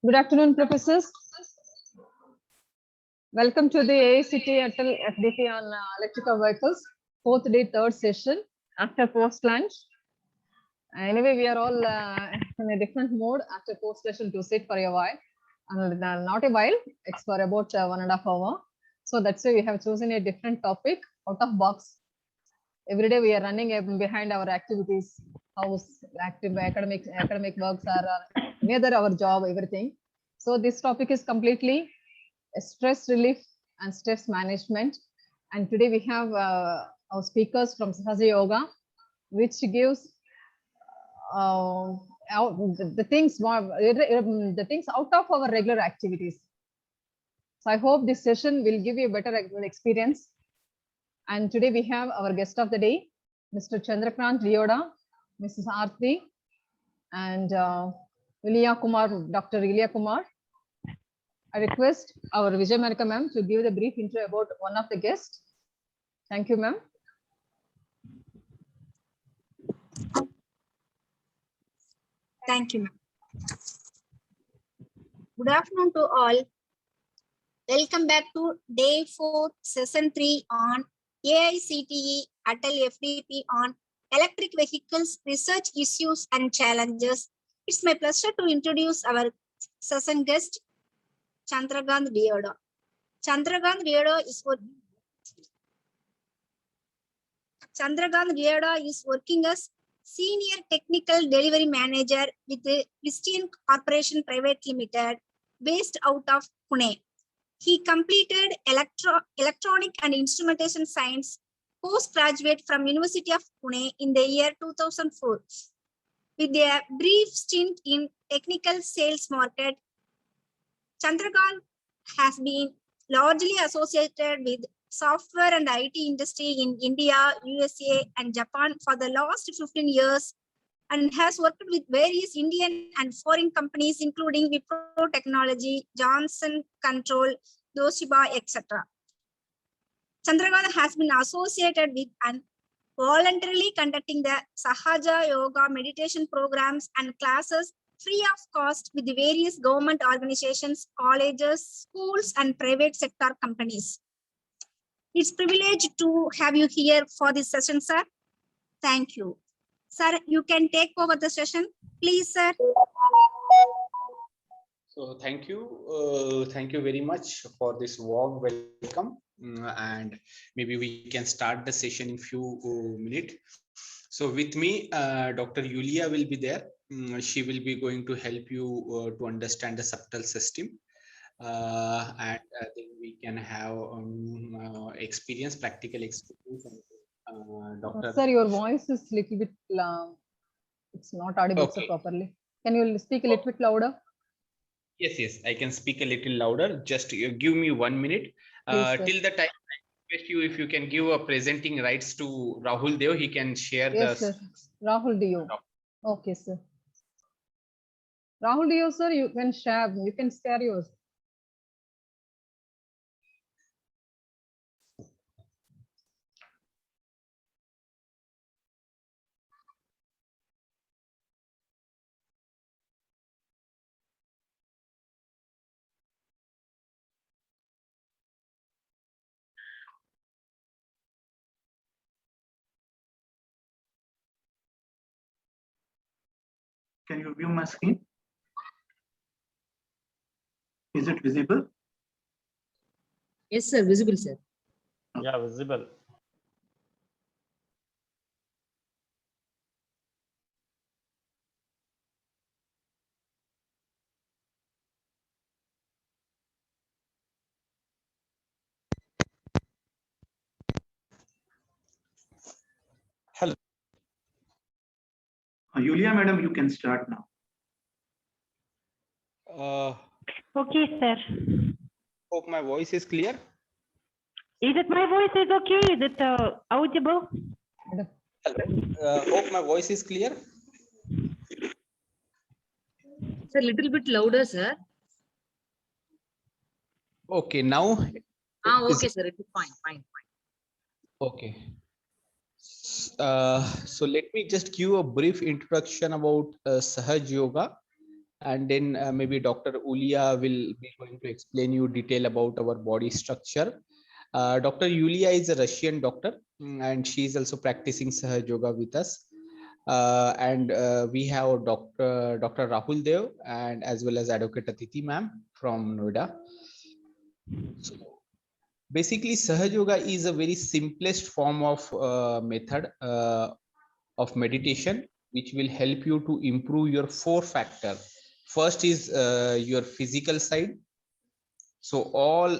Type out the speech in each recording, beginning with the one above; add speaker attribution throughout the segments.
Speaker 1: Good afternoon, professors. Welcome to the AICT Atal FDP on electrical vehicles, fourth day, third session after post lunch. Anyway, we are all in a different mode after post session to sit for a while, and not a while, it's for about 1.5 hours. So that's why we have chosen a different topic out of box. Every day we are running behind our activities, house, academic works, or whether our job, everything. So this topic is completely stress relief and stress management. And today we have our speakers from Sahaja Yoga, which gives the things out of our regular activities. So I hope this session will give you a better experience. And today we have our guest of the day, Mr. Chandrakant Rioda, Mrs. Arthi, and Dr. Ilya Kumar. I request our Vijay Marika ma'am to give the brief intro about one of the guests. Thank you, ma'am.
Speaker 2: Thank you, ma'am. Good afternoon to all. Welcome back to day 4, session 3 on AICTE Atal FDP on electric vehicles, research issues and challenges. It's my pleasure to introduce our session guest, Chandrakant Rioda. Chandrakant Rioda is working as Senior Technical Delivery Manager with the Christian Corporation Private Limited, based out of Pune. He completed Electronic and Instrumentation Science postgraduate from University of Pune in the year 2004. With a brief stint in technical sales market, Chandrakant has been largely associated with software and IT industry in India, USA, and Japan for the last 15 years, and has worked with various Indian and foreign companies, including Wipro Technology, Johnson Control, Toshiba, etc. Chandrakant has been associated with and voluntarily conducting the Sahaja Yoga meditation programs and classes free of cost with the various government organizations, colleges, schools, and private sector companies. It's a privilege to have you here for this session, sir. Thank you. Sir, you can take over the session, please, sir.
Speaker 3: So thank you very much for this warm welcome, and maybe we can start the session in few minutes. So with me, Dr. Yulia will be there. She will be going to help you to understand the subtle system, and then we can have practical experience. Doctor,
Speaker 1: sir, your voice is little bit loud. It's not audible properly. Can you speak a little bit louder?
Speaker 3: Yes, I can speak a little louder. Just give me 1 minute. Till the time I request you, if you can give a presenting rights to Rahul Deo, he can share
Speaker 1: Sir. Rahul Deo. Okay, sir. Rahul Deo, sir, you can share yours.
Speaker 4: Can you view my screen? Is it visible?
Speaker 5: Yes, sir. Visible, sir.
Speaker 6: Yeah, visible.
Speaker 3: Hello.
Speaker 4: Yulia, madam, you can start now.
Speaker 7: Okay, sir.
Speaker 3: Hope my voice is clear.
Speaker 7: Is it my voice is okay? Is it audible?
Speaker 3: Hello. Hope my voice is clear.
Speaker 5: It's a little bit louder, sir.
Speaker 3: Okay, now.
Speaker 5: Okay, sir. It is fine.
Speaker 3: Okay. So let me just give a brief introduction about Sahaj Yoga. and then maybe Dr. Ulia will be going to explain you detail about our body structure. Dr. Yulia is a Russian doctor, and she is also practicing Sahaj Yoga with us. And we have Dr. Rahul Dev and as well as Advocate Atiti ma'am from Noida. So basically, Sahaj Yoga is a very simplest form of method of meditation, which will help you to improve your 4 factor. First is your physical side. So all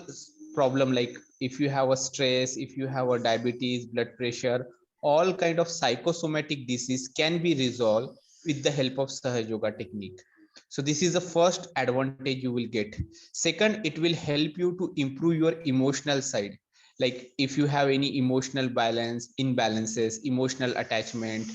Speaker 3: problem, like if you have a stress, if you have a diabetes, blood pressure, all kind of psychosomatic disease can be resolved with the help of Sahaj Yoga technique. So this is the first advantage you will get. Second, it will help you to improve your emotional side. Like if you have any emotional imbalances, emotional attachment,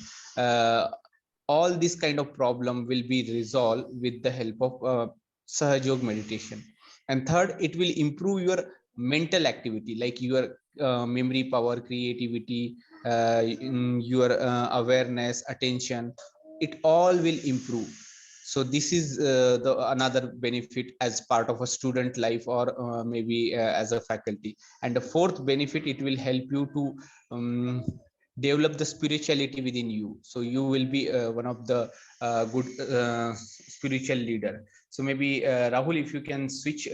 Speaker 3: all this kind of problem will be resolved with the help of Sahaj Yoga meditation. And third, it will improve your mental activity, like your memory power, creativity, your awareness, attention. It all will improve. So this is the another benefit as part of a student life, or maybe as a faculty. And the fourth benefit, it will help you to develop the spirituality within you. So you will be one of the good spiritual leader. So maybe Rahul, if you can switch,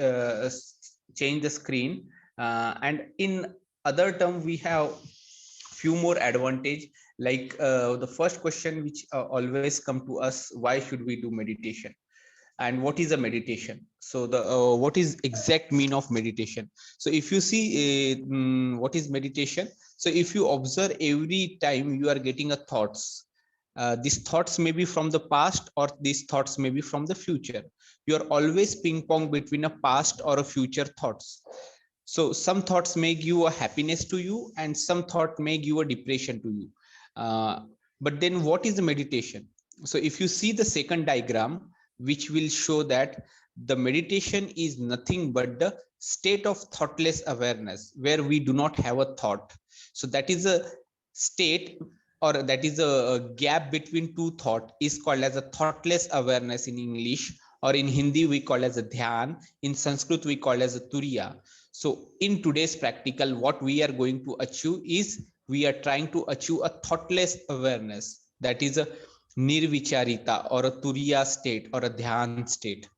Speaker 3: change the screen, and in other term, we have few more advantage. Like the first question which always come to us: why should we do meditation? And what is a meditation? So the what is exact mean of meditation? So if you see what is meditation, so if you observe, every time you are getting a thoughts, these thoughts may be from the past, or these thoughts may be from the future. You are always ping pong between a past or a future thoughts. So some thoughts may give a happiness to you, and some thought may give a depression to you. But then what is the meditation? So if you see the second diagram, which will show that the meditation is nothing but the state of thoughtless awareness, where we do not have a thought. So that is a state, or that is a gap between two thought, is called as a thoughtless awareness in English, or in Hindi we call as a dhyan, in Sanskrit we call as a turiya. So in today's practical, what we are going to achieve is, we are trying to achieve a thoughtless awareness, that is a nirvicharita, or a turiya state, or a dhyan state.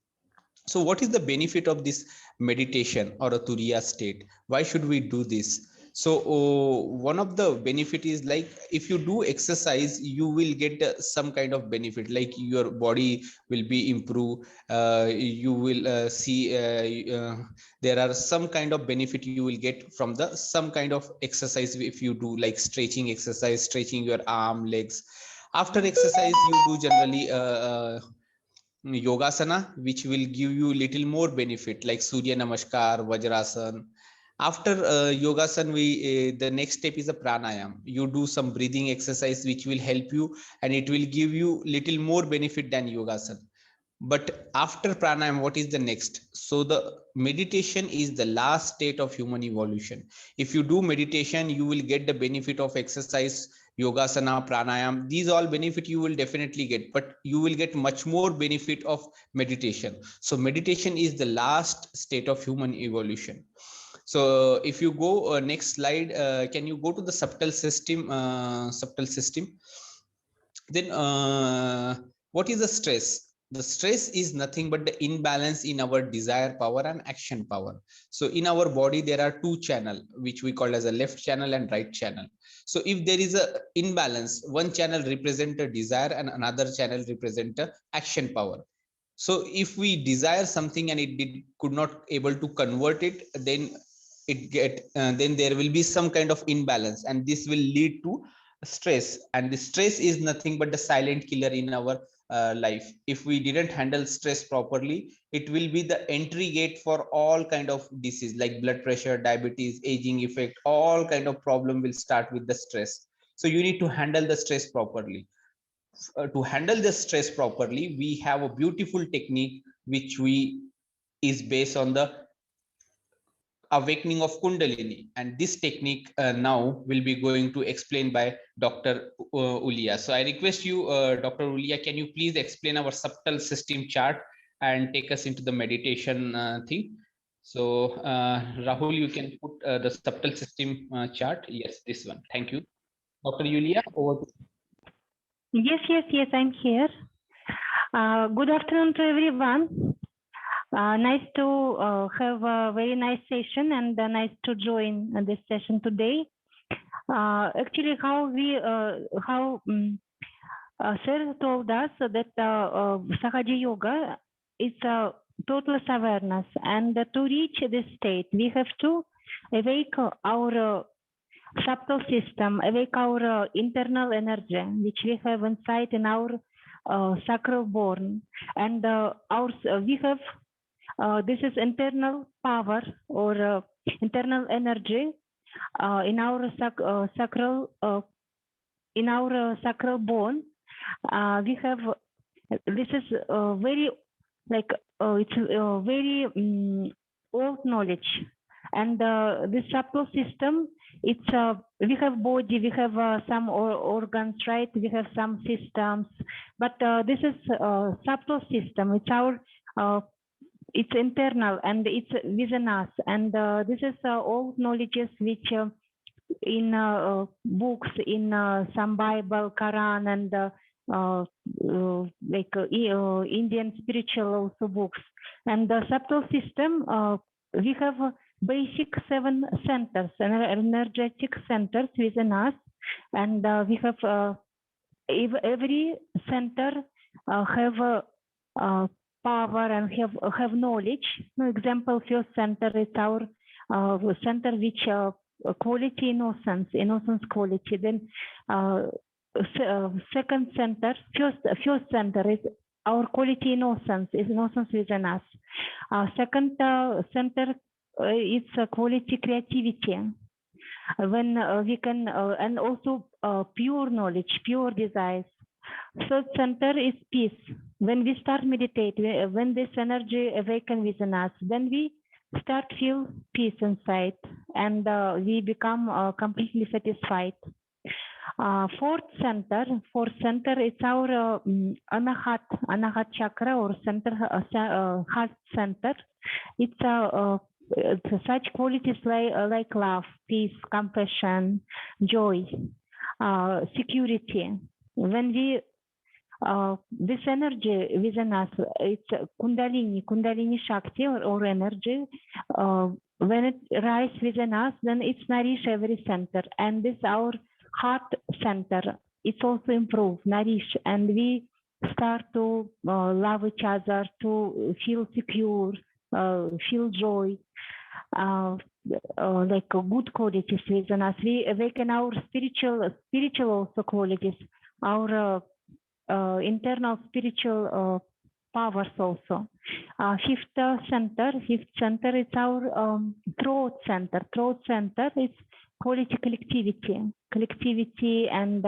Speaker 3: So what is the benefit of this meditation or a turiya state? Why should we do this? So one of the benefit is, like if you do exercise, you will get some kind of benefit, like your body will be improved. You will see there are some kind of benefit you will get from the some kind of exercise. If you do like stretching exercise, stretching your arm, legs, after exercise you do generally yogasana, which will give you little more benefit, like Surya Namaskar, Vajrasan. After yogasana, the next step is a pranayam. You do some breathing exercise which will help you, and it will give you little more benefit than yogasana. But after pranayam, what is the next? So the meditation is the last state of human evolution. If you do meditation, you will get the benefit of exercise, yogasana, pranayam. These all benefit you will definitely get, but you will get much more benefit of meditation. So meditation is the last state of human evolution. So if you go next slide, can you go to the subtle system? Then what is the stress? The stress is nothing but the imbalance in our desire power and action power. So in our body, there are two channels, which we call as a left channel and right channel. So if there is a imbalance, one channel represent a desire and another channel represent a action power. So if we desire something and it could not able to convert it, then then there will be some kind of imbalance, and this will lead to stress. And the stress is nothing but the silent killer in our life. If we didn't handle stress properly, it will be the entry gate for all kind of disease, like blood pressure, diabetes, aging effect. All kind of problem will start with the stress. So you need to handle the stress properly. To handle the stress properly, we have a beautiful technique which is based on the awakening of Kundalini. And this technique now will be going to explain by Dr. Ulia. So I request you, Dr. Ulia, can you please explain our subtle system chart and take us into the meditation thing? So Rahul, you can put the subtle system chart. Yes, this one. Thank you. Dr. Yulia, over to
Speaker 7: Yes, I'm here. Good afternoon to everyone. Nice to have a very nice session and nice to join this session today. Actually, Sir told us that Sahaja Yoga is total awareness, and to reach this state, we have to awake our subtle system, awake our internal energy, which we have inside in our sacral bone, and we have this is internal power or internal energy in our sacral bone. We have this is very like it's very old knowledge, and this subtle system, it's we have body, we have some organs, right? We have some systems, but this is subtle system. It's our it's internal and it's within us, and this is old knowledges which in books, in some Bible, Quran, and Indian spiritual also books. And the subtle system, we have basic 7 centers, energetic centers within us, and we have every center have power and have knowledge. For example, first center is our center which quality innocence quality. Then second center, first center is our quality innocence within us. Second center is quality creativity. When we can, and also pure knowledge, pure desires. Third center is peace. When we start meditate, when this energy awakens within us, then we start feel peace inside, and we become completely satisfied. Fourth center is our anahat chakra or center, heart center. It's such qualities like love, peace, compassion, joy, security. When we this energy within us, it's Kundalini Shakti or energy. When it rises within us, then it's nourish every center, and this our heart center. It's also improve, nourish, and we start to love each other, to feel secure, feel joy, like good qualities within us. We awaken our spiritual also qualities, our internal spiritual powers also. Fifth center is our throat center. Throat center is quality collectivity, and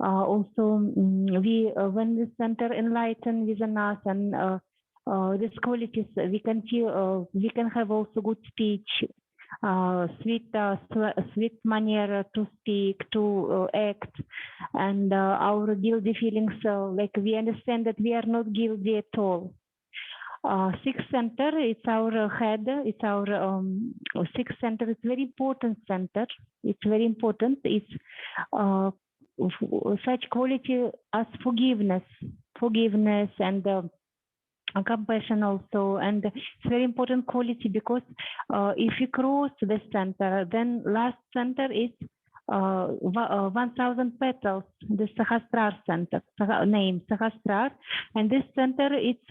Speaker 7: also we when the center enlighten within us, and these qualities we can feel, we can have also good speech, sweet manner to speak, to act, and our guilty feelings, like we understand that we are not guilty at all. Sixth center, it's our head. It's our sixth center. It's very important center. It's very important. It's such quality as forgiveness, and compassion also, and it's very important quality, because if you cross the center, then last center is 1000 petals, the Sahasrar center, name Sahasrar, and this center, it's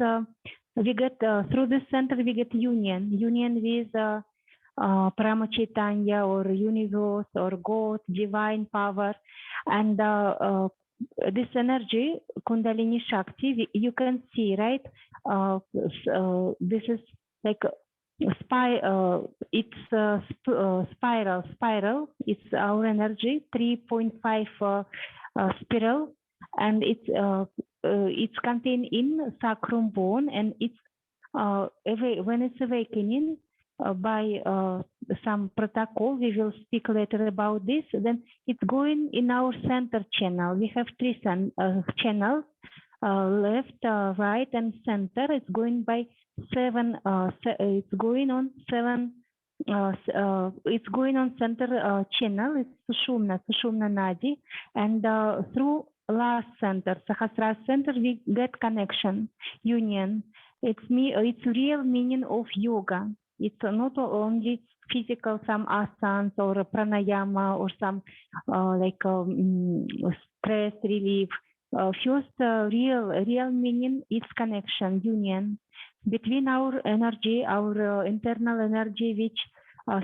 Speaker 7: we get through this center we get union with Brahma Chaitanya or universe or God, divine power, and this energy Kundalini Shakti, you can see, right? This is like it's spiral. It's our energy, 3.5 spiral, and it's contained in sacrum bone, and it's when it's awakening, by some protocol. We will speak later about this. Then it's going in our center channel. We have three channels, left, right, and center. It's going by seven. It's going on seven. It's going on center channel. It's Sushumna Nadi, and through last center, Sahasrara center, we get connection, union. It's real meaning of yoga. It's not only physical, some asanas or pranayama or some stress relief. First, real meaning is connection, union between our energy, our internal energy, which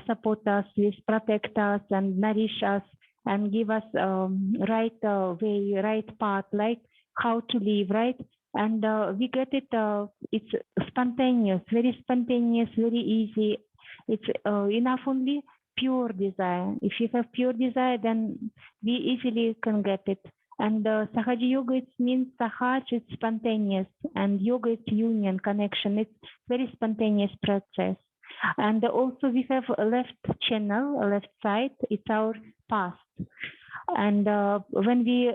Speaker 7: support us, which protect us and nourish us and give us right way, right path, like how to live, right? And we get it. It's spontaneous, very easy. It's enough only pure desire. If you have pure desire, then we easily can get it. And Sahaja Yoga, it means Sahaj, it's spontaneous, and Yoga, it's union, connection. It's very spontaneous process. And also we have a left channel, a left side, it's our past. And when we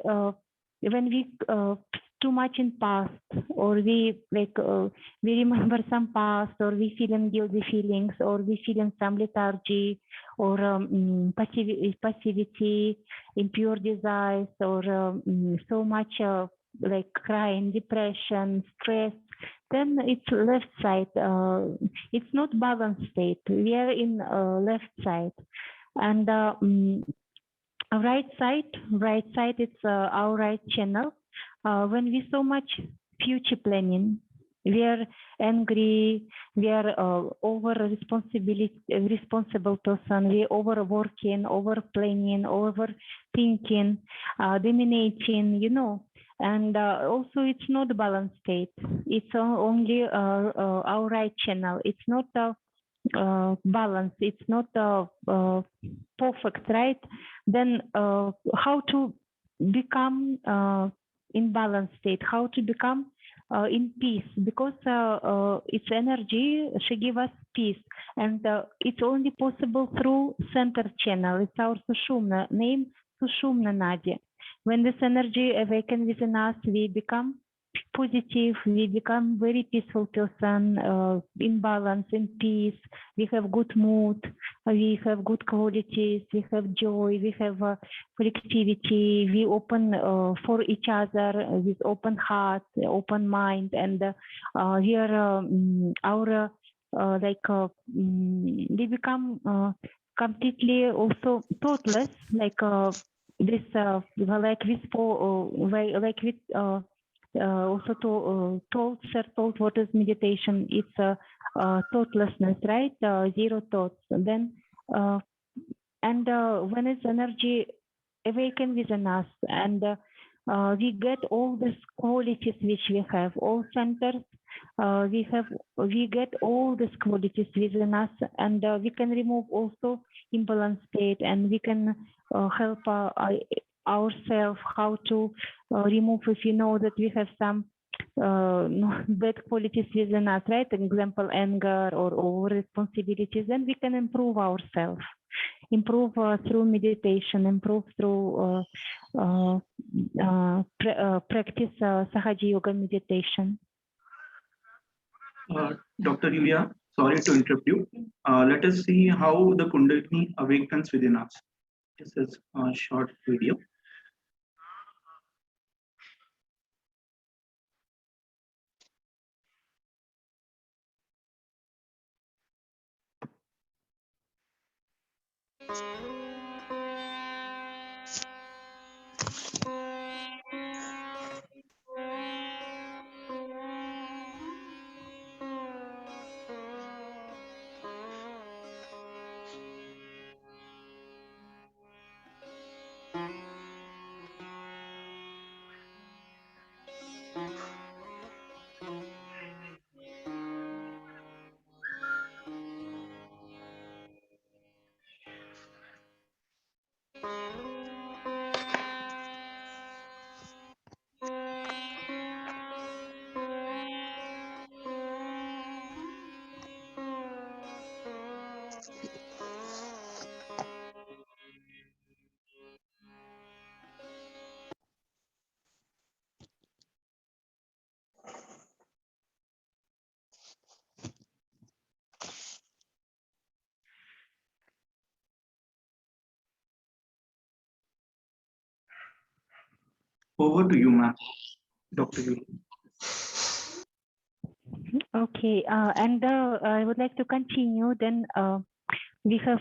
Speaker 7: too much in past, or we remember some past, or we feeling guilty feelings, or we feeling some lethargy, or passivity, impure desires, or so much like crying, depression, stress, then it's left side. It's not balanced state. We are in left side, and right side, it's our right channel. When we so much future planning, we are angry, we are responsible person, we overworking, over planning, overthinking, dominating, you know. And also it's not balanced state. It's only our right channel. It's not balance. It's not perfect, right? Then how to become in balanced state, how to become in peace, because its energy should give us peace, and it's only possible through center channel. It's our Sushumna, name Sushumna Nadi. When this energy awakens within us, we become positive, we become very peaceful person, in balance, in peace. We have good mood, we have good qualities, we have joy, we have collectivity, we open for each other with open heart, open mind, and we are we become completely also thoughtless, like this also told what is meditation. It's thoughtlessness, right? Zero thoughts. And then when its energy awaken within us, and we get all these qualities which we have, all centers, we get all these qualities within us, and we can remove also imbalance state, and we can help ourselves how to remove, if you know that we have some bad qualities within us, right? An example, anger or over responsibilities, then we can improve ourselves, improve through meditation, improve through practice Sahaja Yoga meditation.
Speaker 4: Dr. Yulia, sorry to interrupt you. Let us see how the Kundalini awakens within us. This is a short video. Over to you, ma'am. Dr. Julie.
Speaker 7: Okay, and I would like to continue. Then we have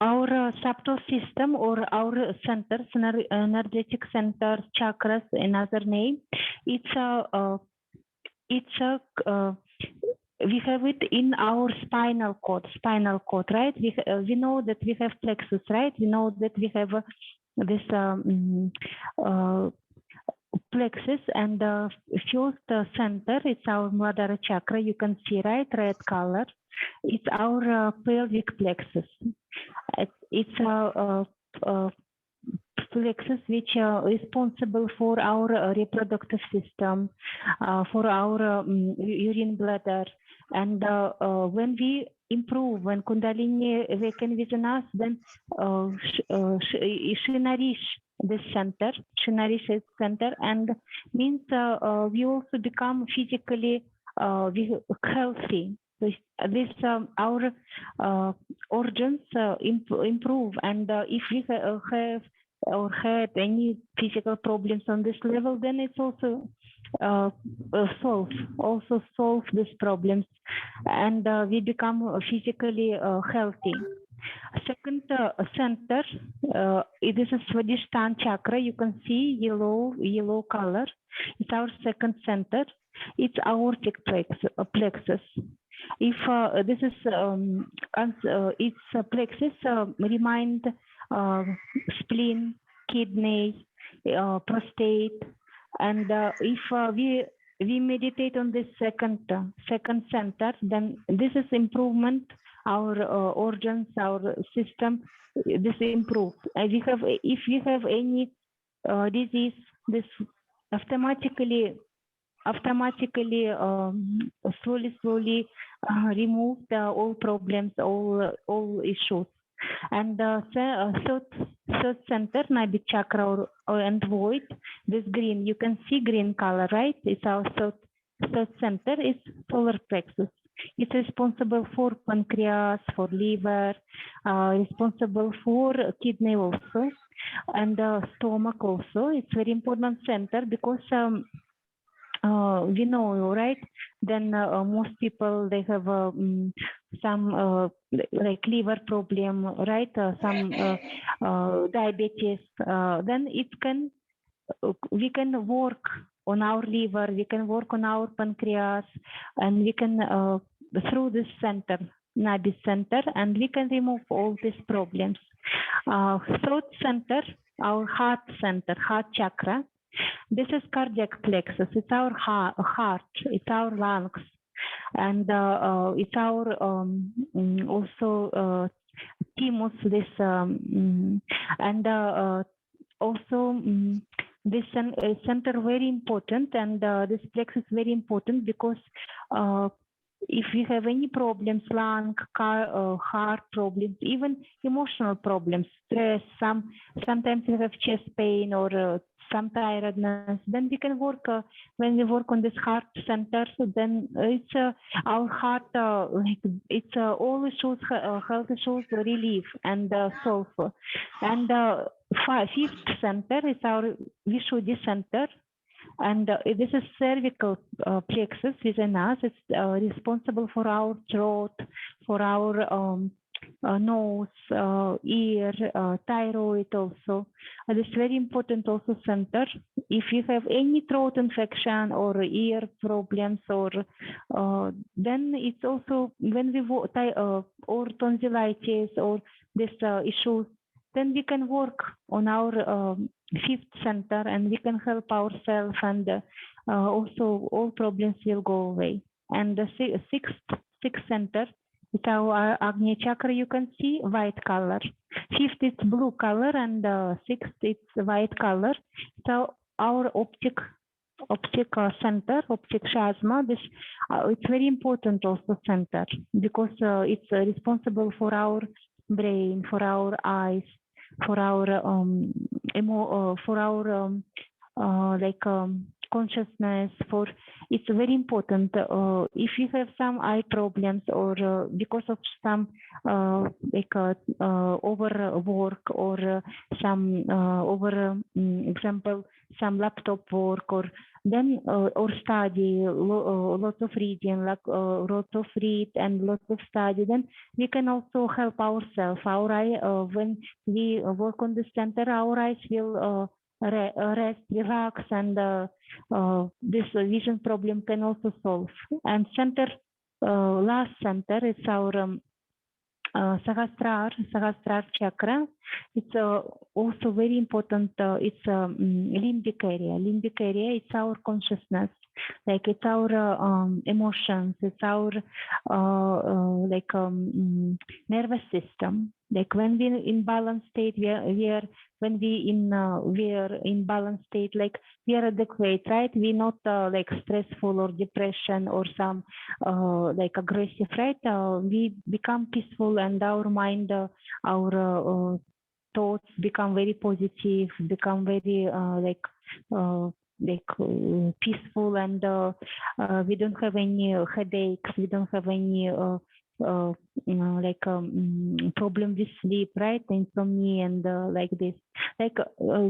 Speaker 7: our subtle system or our centers, energetic centers, chakras, another name. It's a we have it in our spinal cord, right? We know that we have plexus, right? We know that we have this plexus, and the first center, it's our Muladhara chakra. You can see, right, red color. It's our pelvic plexus. It's a plexus which are responsible for our reproductive system, for our urine bladder. And when we improve, when Kundalini awaken within us, then she nourish this center, and means we also become physically healthy. This our organs improve, and if we have or had any physical problems on this level, then it's also solve these problems, and we become physically healthy. Second center, this is Swadhisthana chakra. You can see yellow color. It's our second center. It's aortic plexus. If this is its plexus remind spleen, kidney, prostate, and if we meditate on this second center, then this is improvement. Our organs, our system, this improves. If we have any disease, this automatically slowly remove all problems, all issues. And third center, Nadi chakra and void, this green, you can see green color, right? It's our third center, is solar plexus. It's responsible for pancreas, for liver, responsible for kidney also, and stomach also. It's very important center because we know, right? Then most people, they have some like liver problem, right? Some diabetes. Then we can work on our liver, we can work on our pancreas, and we can through this center, Nadi center, and we can remove all these problems. Throat center, our heart center, heart chakra. This is cardiac plexus. It's our heart. It's our lungs, and it's our also thymus. This and also this center very important, and this plexus very important because if we have any problems, lung, heart problems, even emotional problems, stress, sometimes we have chest pain or some tiredness, then we can work when we work on this heart center. So then it's our heart, it's all issues, health issues relief and solve. And fifth center is our Vishuddhi center. And this is cervical plexus within us. It's responsible for our throat, for our nose, ear, thyroid also. This is very important also center. If you have any throat infection or ear problems, or then it's also when we or tonsillitis or this issues, then we can work on our fifth center, and we can help ourselves, and also all problems will go away. And the sixth center is our Agni chakra. You can see white color. Fifth is blue color, and sixth it's white color. So our optic center, optic chasma. This it's very important also center because it's responsible for our brain, for our eyes, for our consciousness. For it's very important. If you have some eye problems or because of some overwork or some example some laptop work, or then or study, lots of reading, like lots of read and lots of study. Then we can also help ourselves. Our eye, when we work on the center, our eyes will rest, relax, and this vision problem can also solve. And center, last center, it's our Sahasrar chakra. It's also very important. It's limbic area. Limbic area, it's our consciousness. Like it's our emotions. It's our nervous system. Like when we in balanced state, we are when we are in balanced state, like we are adequate, right? We're not like stressful or depression or some like aggressive, right? We become peaceful, and our mind, our thoughts become very positive, become very peaceful, and we don't have any headaches, we don't have any problem with sleep, right? Insomnia and like this. Like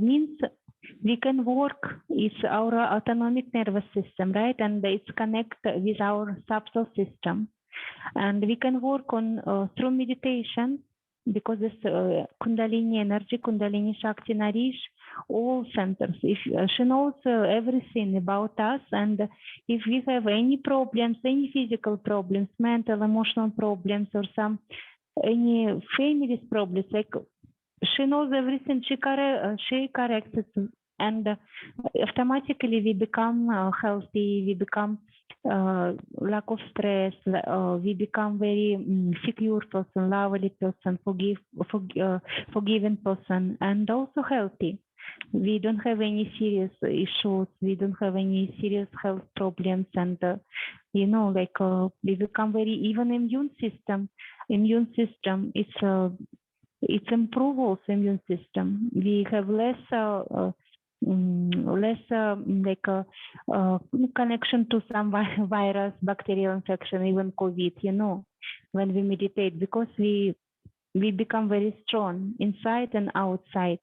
Speaker 7: means we can work. It's our autonomic nervous system, right? And it's connect with our subtle system, and we can work on through meditation, because this Kundalini energy, Kundalini Shakti nourish all centers. If she knows everything about us, and if we have any problems, any physical problems, mental, emotional problems, or some any family problems, like she knows everything. She corrects it, and automatically we become healthy. We become lack of stress. We become very secure person, lovely person, forgiving person, and also healthy. We don't have any serious issues. We don't have any serious health problems, and we become very, even immune system. Immune system, it's improve also immune system. We have less connection to some virus, bacterial infection, even COVID, when we meditate, because we become very strong inside and outside,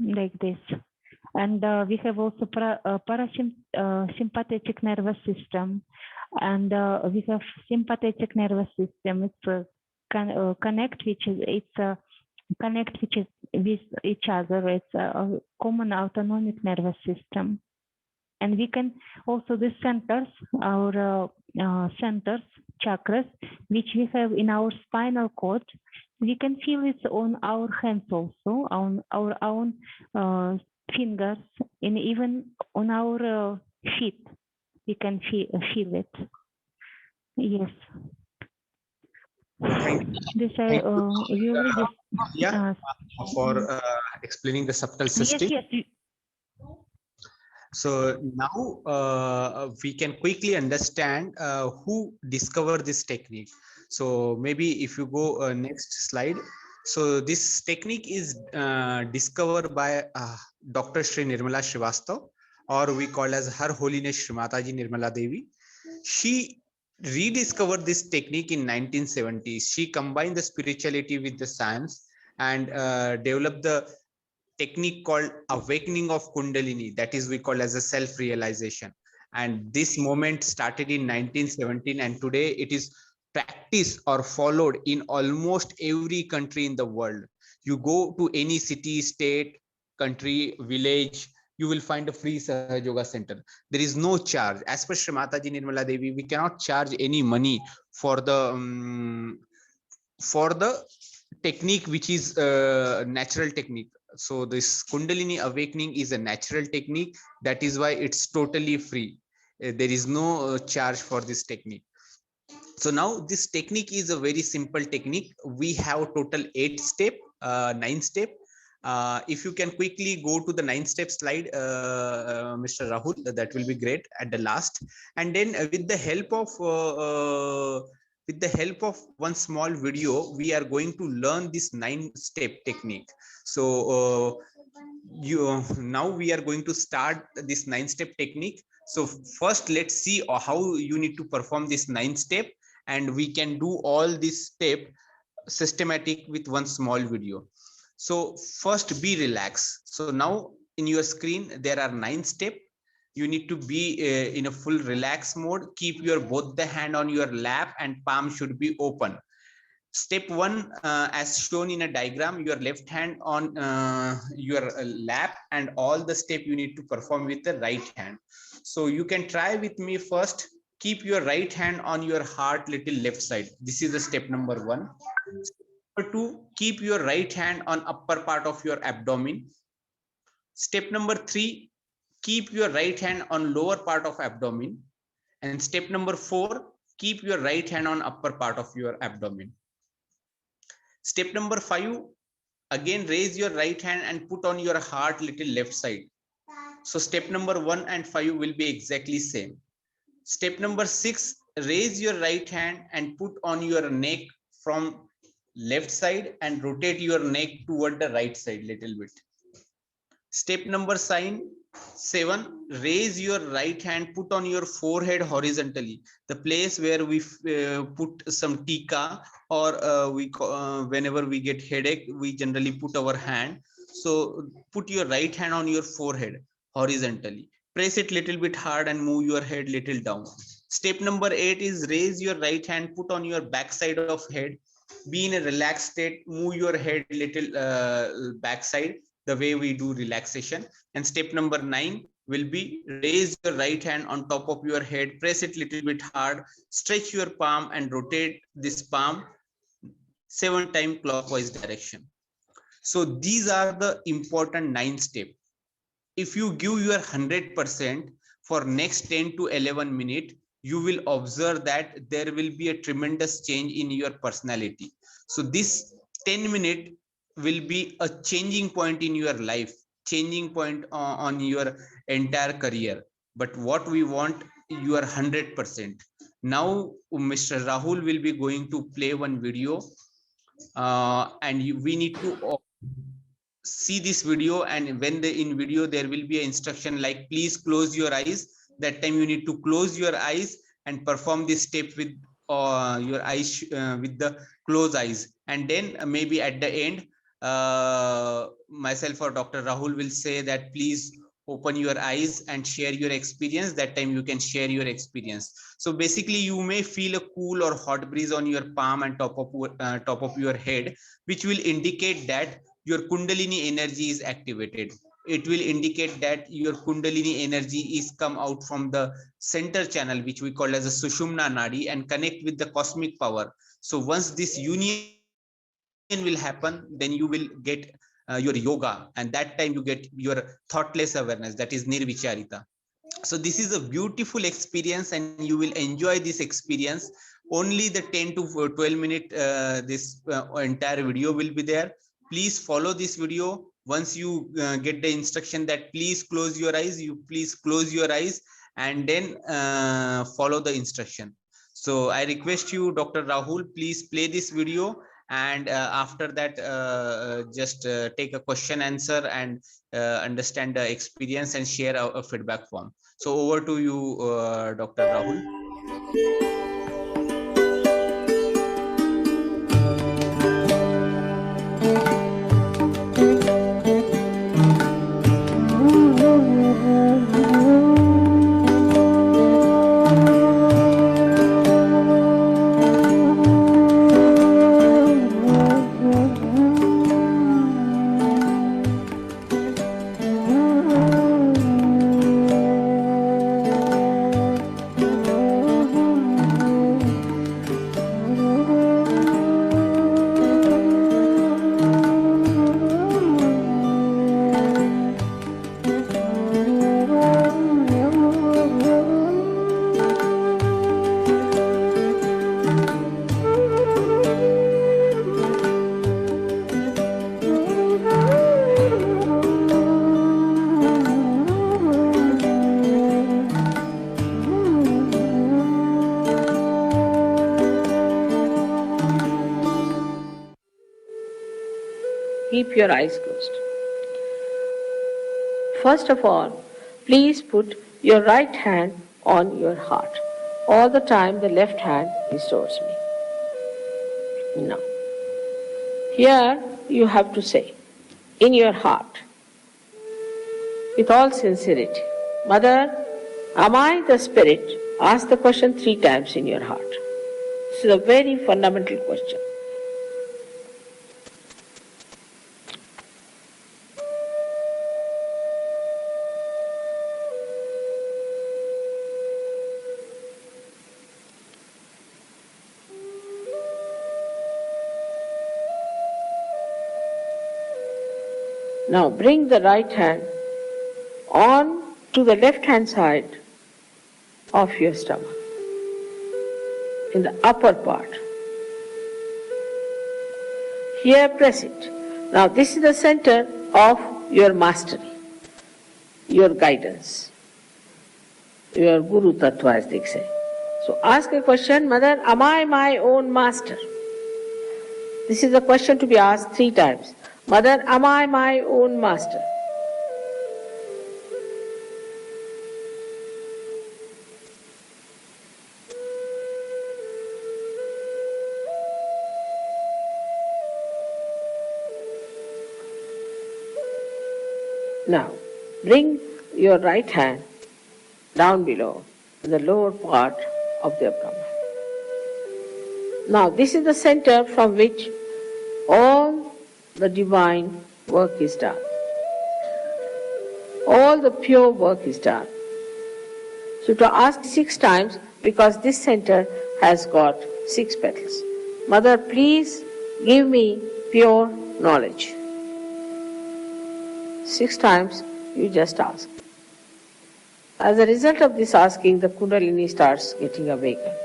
Speaker 7: like this. And we have also parasympathetic nervous system, and we have sympathetic nervous system. It's connect with each other. It's a common autonomic nervous system. And we can also, the centers, our centers, chakras, which we have in our spinal cord, we can feel it on our hands also, on our own fingers, and even on our feet, we can feel it. Yes.
Speaker 3: Thank you. For explaining the subtle system.
Speaker 7: Yes.
Speaker 3: So now we can quickly understand who discovered this technique. So maybe if you go next slide. So this technique is discovered by Dr. Shri Nirmala Srivastava, or we call as Her Holiness Shri Mataji Nirmala Devi. She rediscovered this technique in 1970s. She combined the spirituality with the science and developed the technique called awakening of Kundalini, that is we call as a self-realization. And this moment started in 1917, and today it is practiced or followed in almost every country in the world. You go to any city, state, country, village, you will find a free Sahaja Yoga center. There is no charge. As per Shri Mataji Nirmala Devi, we cannot charge any money for the technique, which is natural technique. So this Kundalini awakening is a natural technique. That is why it's totally free. There is no charge for this technique. So now this technique is a very simple technique. We have total 9 step. If you can quickly go to the 9-step slide, Mr. Rahul, that will be great at the last. And then with the help of one small video, we are going to learn this 9-step technique. So now we are going to start this 9-step technique. So first, let's see how you need to perform this 9-step, and we can do all this step systematic with one small video. So first be relaxed. So now in your screen, there are 9 steps. You need to be in a full relax mode. Keep your both the hand on your lap and palm should be open. Step 1, as shown in a diagram, your left hand on your lap, and all the step you need to perform with the right hand. So you can try with me first. Keep your right hand on your heart, little left side. This is the step number 1. Number 2, keep your right hand on upper part of your abdomen. Step number 3, keep your right hand on lower part of abdomen. And step number 4, keep your right hand on upper part of your abdomen. Step number 5, again raise your right hand and put on your heart, little left side. So step number 1 and 5 will be exactly same. Step number 6, raise your right hand and put on your neck from left side and rotate your neck toward the right side little bit. Step number 7, raise your right hand, put on your forehead horizontally, the place where we put some tika, or whenever we get headache, we generally put our hand. So put your right hand on your forehead horizontally. Press it little bit hard and move your head little down. Step number 8 is raise your right hand, put on your back side of head. Be in a relaxed state, move your head little back side, the way we do relaxation. And step number 9 will be raise your right hand on top of your head, press it little bit hard, stretch your palm and rotate this palm 7 times clockwise direction. So these are the important 9 steps. If you give your 100% for next 10 to 11 minutes, you will observe that there will be a tremendous change in your personality. So this 10 minutes will be a changing point in your life, changing point on your entire career. But what we want, your 100%. Now Mr. Rahul will be going to play one video, and we need to see this video, and when in video there will be an instruction like please close your eyes. That time you need to close your eyes and perform this step with your eyes with the closed eyes. And then maybe at the end, myself or Dr. Rahul will say that please open your eyes and share your experience. That time you can share your experience. So basically you may feel a cool or hot breeze on your palm and top of your head, which will indicate that your Kundalini energy is activated. It will indicate that your Kundalini energy is come out from the center channel, which we call as a Sushumna Nadi, and connect with the cosmic power. So once this union will happen, then you will get your yoga, and that time you get your thoughtless awareness, that is Nirvicharita. So this is a beautiful experience, and you will enjoy this experience. Only the 10 to 12 minute this entire video will be there. Please follow this video. Once you get the instruction that please close your eyes, you please close your eyes and then follow the instruction. So I request you, Dr. Rahul, please play this video, and after that just take a question answer and understand the experience and share a feedback form. So over to you, Dr. Rahul.
Speaker 8: Keep your eyes closed. First of all, please put your right hand on your heart. All the time the left hand is towards me. Now, here you have to say, in your heart with all sincerity. Mother, am I the spirit? Ask the question 3 times in your heart. This is a very fundamental question. Now bring the right hand on to the left hand side of your stomach, in the upper part. Here press it. Now this is the center of your mastery, your guidance, your Guru Tattva as they say. So ask a question, Mother, am I my own master? This is a question to be asked 3 times. Mother, am I my own master? Now, bring your right hand down below, in the lower part of the abdomen. Now, this is the center from which all the divine work is done. All the pure work is done. So to ask 6 times, because this center has got 6 petals. Mother, please give me pure knowledge. 6 times you just ask. As a result of this asking, the Kundalini starts getting awakened.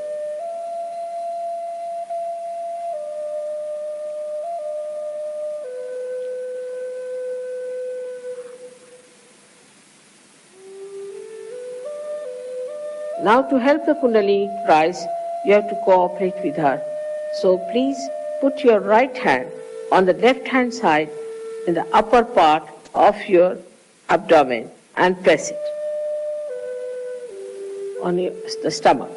Speaker 8: Now to help the Kundalini to rise, you have to cooperate with her. So please put your right hand on the left hand side in the upper part of your abdomen and press it on the stomach.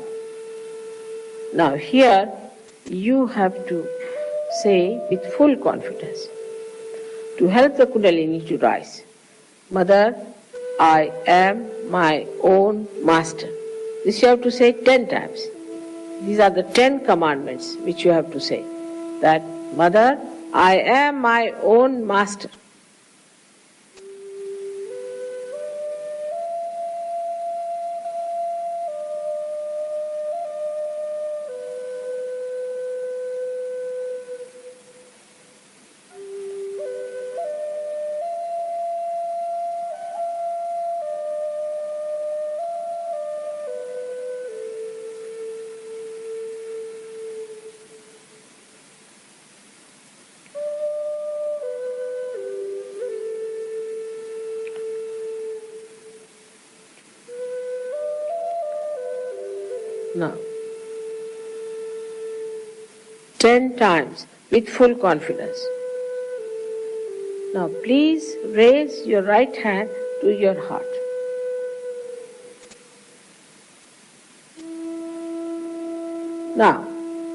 Speaker 8: Now here you have to say with full confidence to help the Kundalini to rise, Mother, I am my own master. This you have to say 10 times. These are the 10 commandments which you have to say. That, Mother, I am my own master. Now, 10 times with full confidence. Now, please raise your right hand to your heart. Now,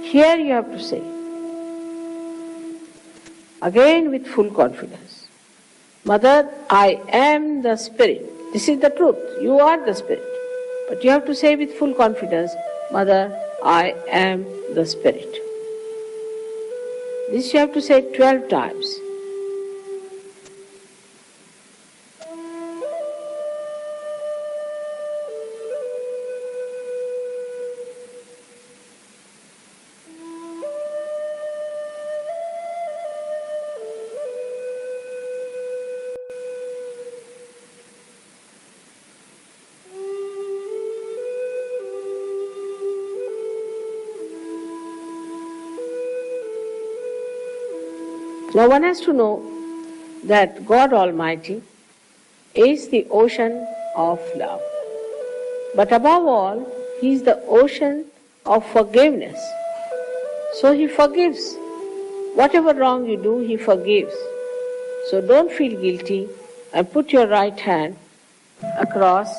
Speaker 8: here you have to say, again with full confidence, Mother, I am the Spirit. This is the truth. You are the Spirit. But you have to say with full confidence, Mother, I am the Spirit. This you have to say 12 times. Now one has to know that God Almighty is the ocean of love. But above all, He is the ocean of forgiveness. So He forgives. Whatever wrong you do, He forgives. So don't feel guilty and put your right hand across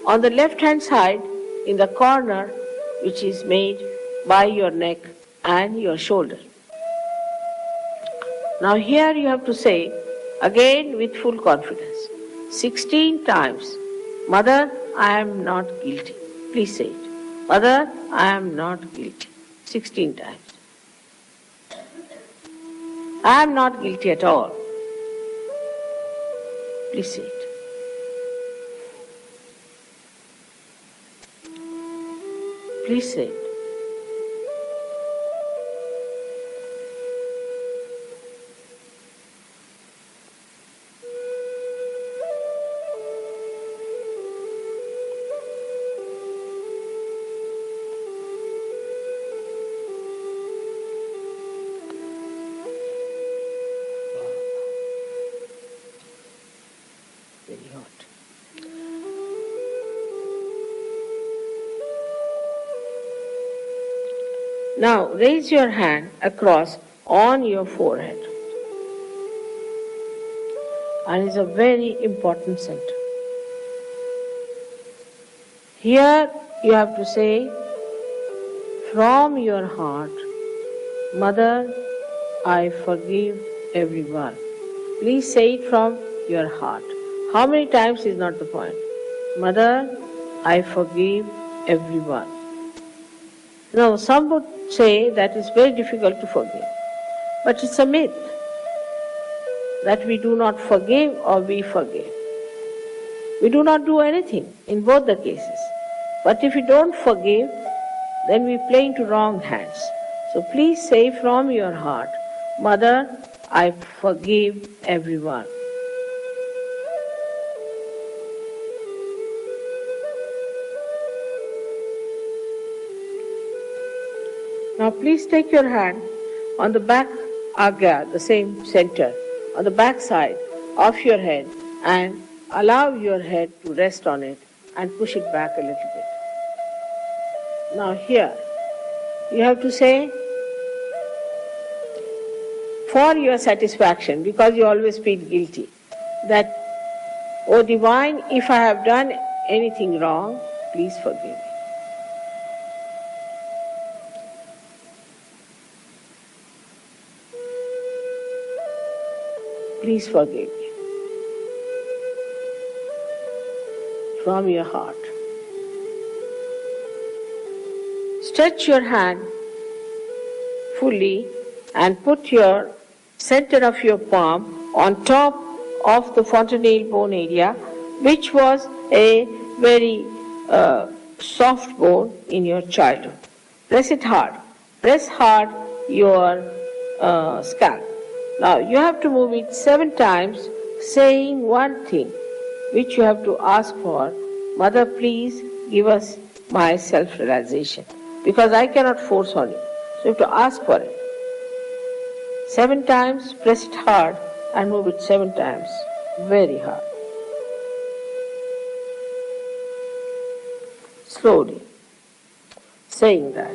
Speaker 8: on the left hand side in the corner which is made by your neck and your shoulder. Now here you have to say again with full confidence 16 times, Mother, I am not guilty. Please say it. Mother, I am not guilty. 16 times. I am not guilty at all. Please say it. Please say it. Very hot. Now raise your hand across on your forehead. And it's a very important center. Here you have to say from your heart, Mother, I forgive everyone. Please say it from your heart. How many times is not the point. Mother, I forgive everyone. Now, some would say that it's very difficult to forgive. But it's a myth that we do not forgive or we forgive. We do not do anything in both the cases. But if we don't forgive, then we play into wrong hands. So please say from your heart, Mother, I forgive everyone. Now please take your hand on the back agya, the same center, on the back side of your head and allow your head to rest on it and push it back a little bit. Now here, you have to say, for your satisfaction, because you always feel guilty, that, O Divine, if I have done anything wrong, please forgive me. Please forgive me. From your heart. Stretch your hand fully and put your center of your palm on top of the fontanelle bone area, which was a very soft bone in your childhood. Press it hard. Press hard your scalp. Now you have to move it 7 times, saying one thing, which you have to ask for. Mother, please give us my self-realization, because I cannot force on you. So you have to ask for it. 7 times, press it hard and move it 7 times, very hard. Slowly, saying that.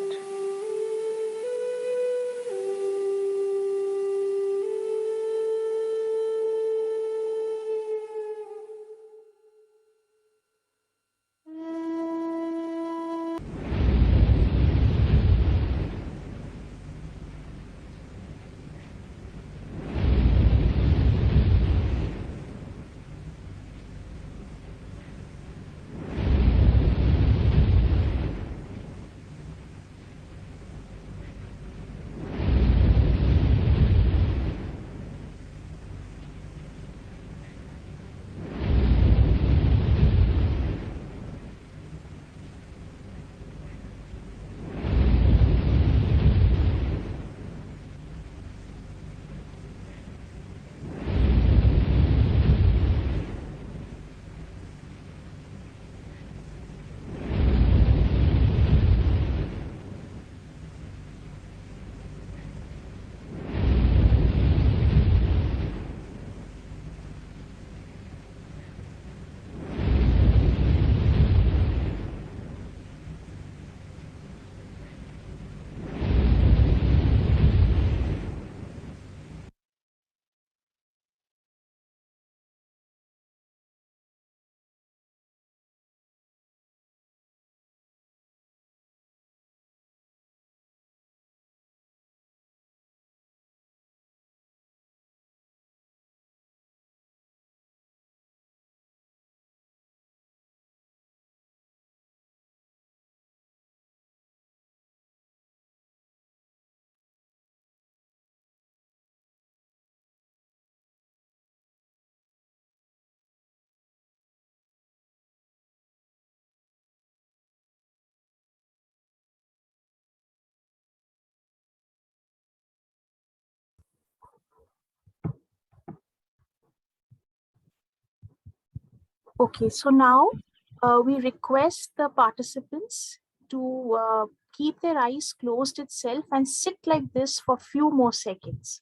Speaker 9: Okay, so now we request the participants to keep their eyes closed itself and sit like this for few more seconds.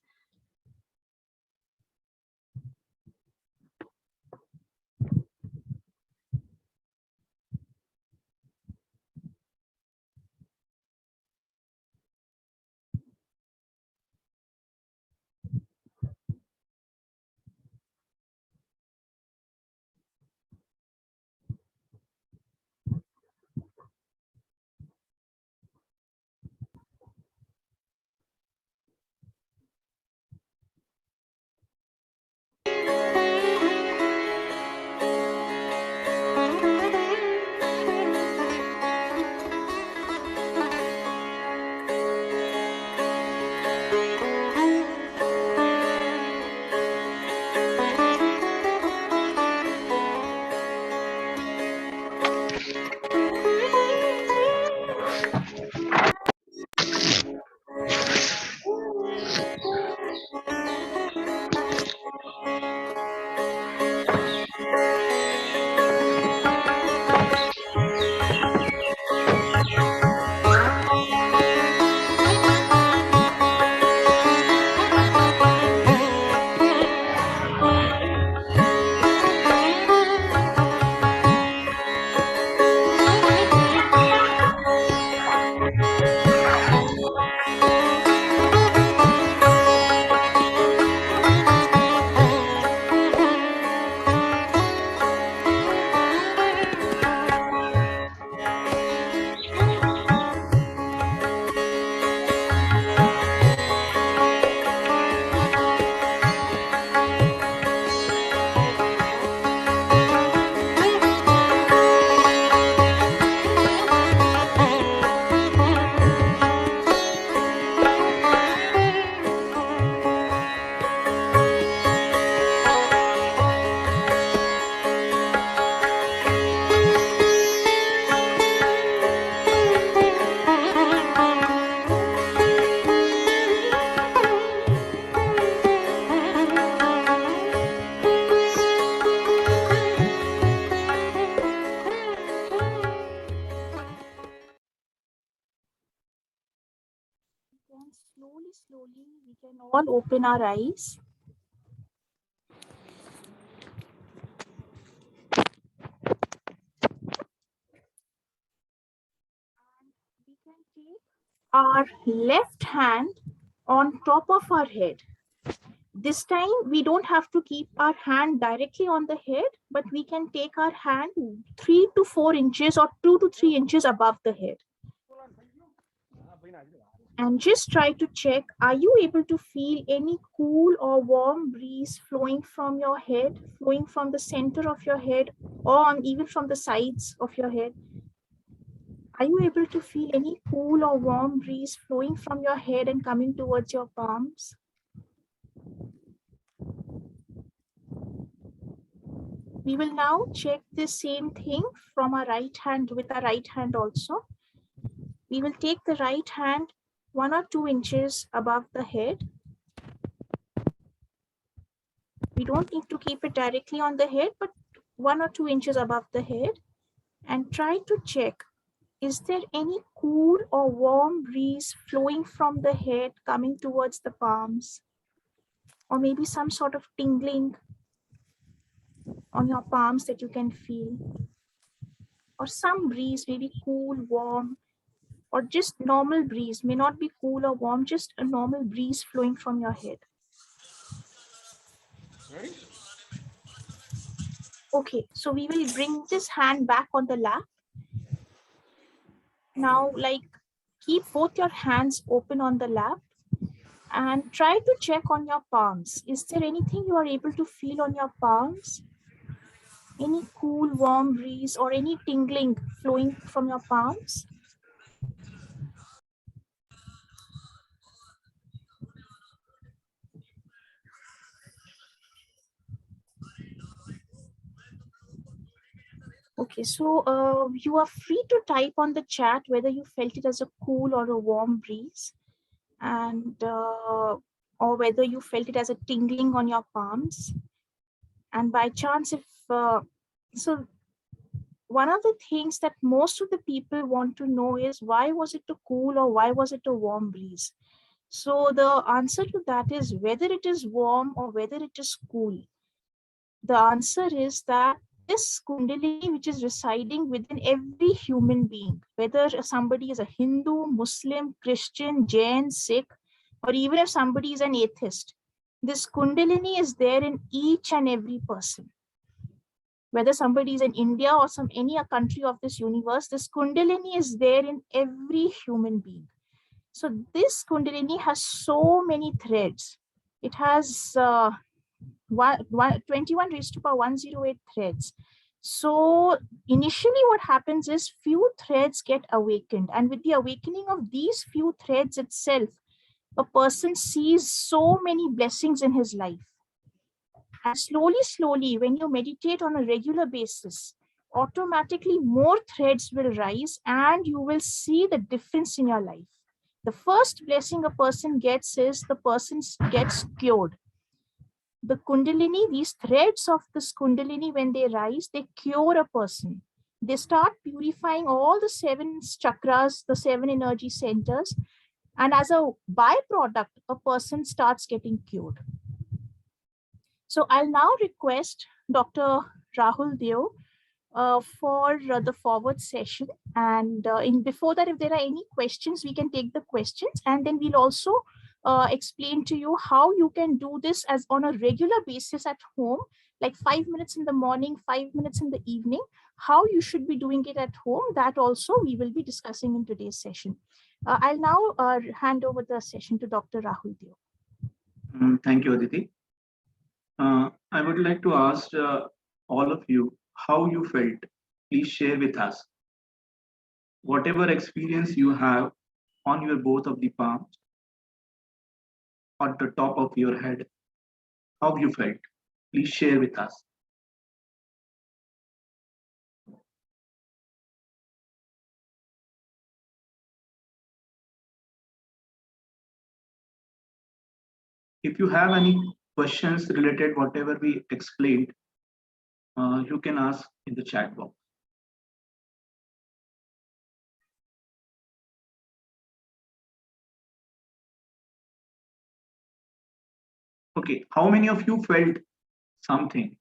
Speaker 9: Then slowly, we can all open our eyes. And we can take our left hand on top of our head. This time, we don't have to keep our hand directly on the head, but we can take our hand 3 to 4 inches or 2 to 3 inches above the head. And just try to check, are you able to feel any cool or warm breeze flowing from your head, flowing from the center of your head, or even from the sides of your head? Are you able to feel any cool or warm breeze flowing from your head and coming towards your palms? We will now check the same thing from our right hand with our right hand also. We will take the right hand 1 or 2 inches above the head. We don't need to keep it directly on the head, but 1 or 2 inches above the head, and try to check, is there any cool or warm breeze flowing from the head coming towards the palms? Or maybe some sort of tingling on your palms that you can feel. Or some breeze, maybe cool, warm, or just normal breeze, may not be cool or warm, just a normal breeze flowing from your head. Okay, so we will bring this hand back on the lap. Now, keep both your hands open on the lap and try to check on your palms. Is there anything you are able to feel on your palms? Any cool, warm breeze or any tingling flowing from your palms? Okay, so you are free to type on the chat whether you felt it as a cool or a warm breeze, and or whether you felt it as a tingling on your palms. And by chance, if So one of the things that most of the people want to know is, why was it a cool or why was it a warm breeze? So the answer to that is, whether it is warm or whether it is cool, the answer is that this Kundalini, which is residing within every human being, whether somebody is a Hindu, Muslim, Christian, Jain, Sikh, or even if somebody is an atheist, this Kundalini is there in each and every person. Whether somebody is in India or any country of this universe, this Kundalini is there in every human being. So this Kundalini has so many threads. It has 21 raised to power 108 threads. So initially what happens is few threads get awakened, and with the awakening of these few threads itself, a person sees so many blessings in his life. And slowly, when you meditate on a regular basis, automatically more threads will rise and you will see the difference in your life. The first blessing a person gets is the person gets cured. The Kundalini, these threads of this Kundalini, when they rise, they cure a person. They start purifying all the 7 chakras, the 7 energy centers. And as a byproduct, a person starts getting cured. So I'll now request Dr. Rahul Deo for the forward session. And before that, if there are any questions, we can take the questions. And then we'll also explain to you how you can do this as on a regular basis at home, like 5 minutes in the morning, 5 minutes in the evening, how you should be doing it at home. That also we will be discussing in today's session. I'll now hand over the session to Dr. Rahul Deo.
Speaker 4: Thank you, Aditi. I would like to ask all of you how you felt. Please share with us. Whatever experience you have on your both of the palms, at the top of your head, how you felt. Please share with us. If you have any questions related whatever we explained, you can ask in the chat box. Okay, how many of you felt something?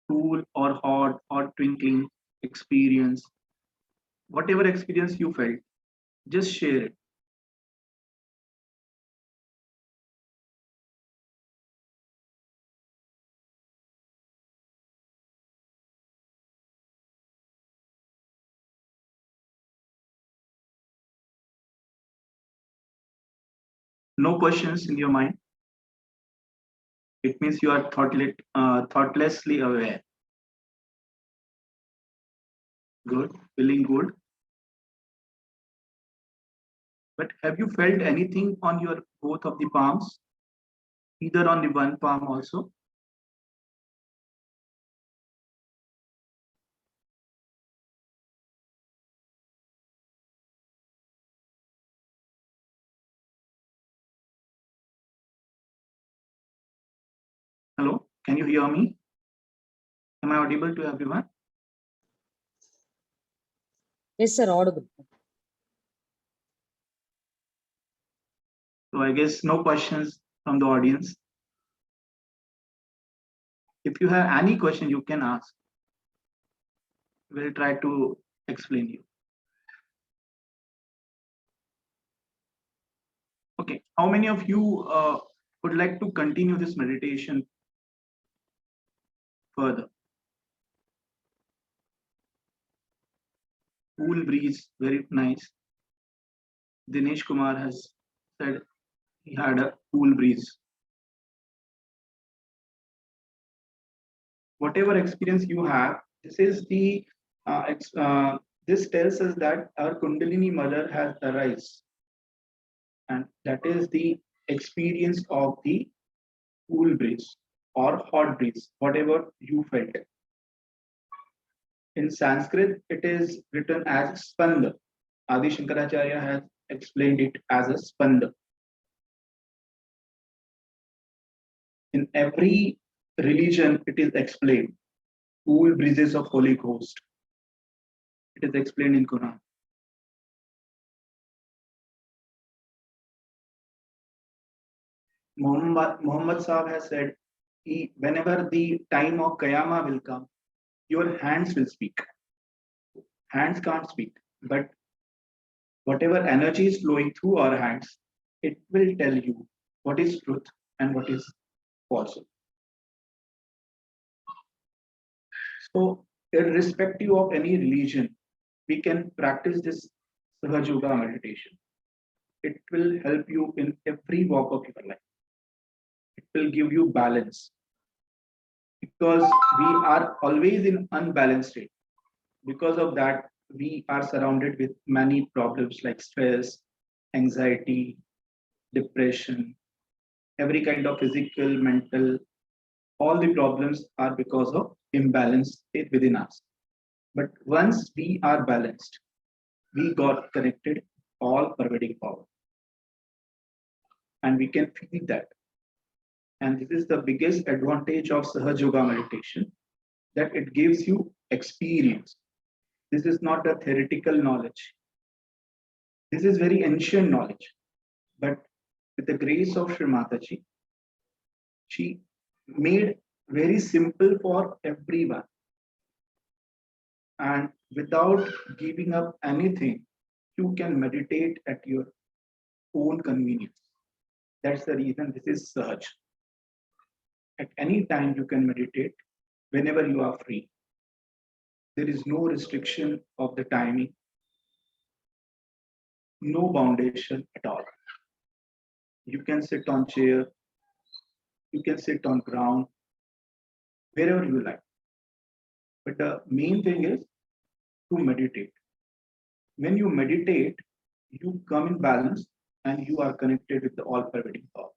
Speaker 4: Cool or hot or twinkling experience? Whatever experience you felt, just share it. No questions in your mind? It means you are thoughtlessly aware. Good, feeling good. But have you felt anything on your both of the palms? Either on the one palm also? Hello, can you hear me? Am I audible to everyone?
Speaker 5: Yes, sir, audible.
Speaker 4: So I guess no questions from the audience. If you have any question, you can ask. We'll try to explain you. Okay, how many of you would like to continue this meditation further? Cool breeze, very nice. Dinesh Kumar has said he had a cool breeze. Whatever experience you have, this is the this tells us that our Kundalini mother has arisen, and that is the experience of the cool breeze or hot breeze, whatever you felt. In Sanskrit, it is written as spanda. Adi Shankaracharya has explained it as a spanda. In every religion, it is explained cool breezes of Holy Ghost. It is explained in Quran. Muhammad Sahib has said, whenever the time of Qiyamah will come, your hands will speak. Hands can't speak, but whatever energy is flowing through our hands, it will tell you what is truth and what is falsehood. So, irrespective of any religion, we can practice this Sahaj Yoga meditation. It will help you in every walk of your life. It will give you balance, because we are always in unbalanced state. Because of that, we are surrounded with many problems like stress, anxiety, depression, every kind of physical, mental. All the problems are because of imbalance within us. But once we are balanced, we got connected all pervading power. And we can feel that. And this is the biggest advantage of Sahaj Yoga meditation, that it gives you experience. This is not a theoretical knowledge. This is very ancient knowledge. But with the grace of Shri Mataji, she made very simple for everyone. And without giving up anything, you can meditate at your own convenience. That's the reason this is Sahaj. At any time you can meditate, whenever you are free. There is no restriction of the timing, no foundation at all. You can sit on chair, you can sit on ground, wherever you like. But the main thing is to meditate. When you meditate, you come in balance and you are connected with the all-pervading power.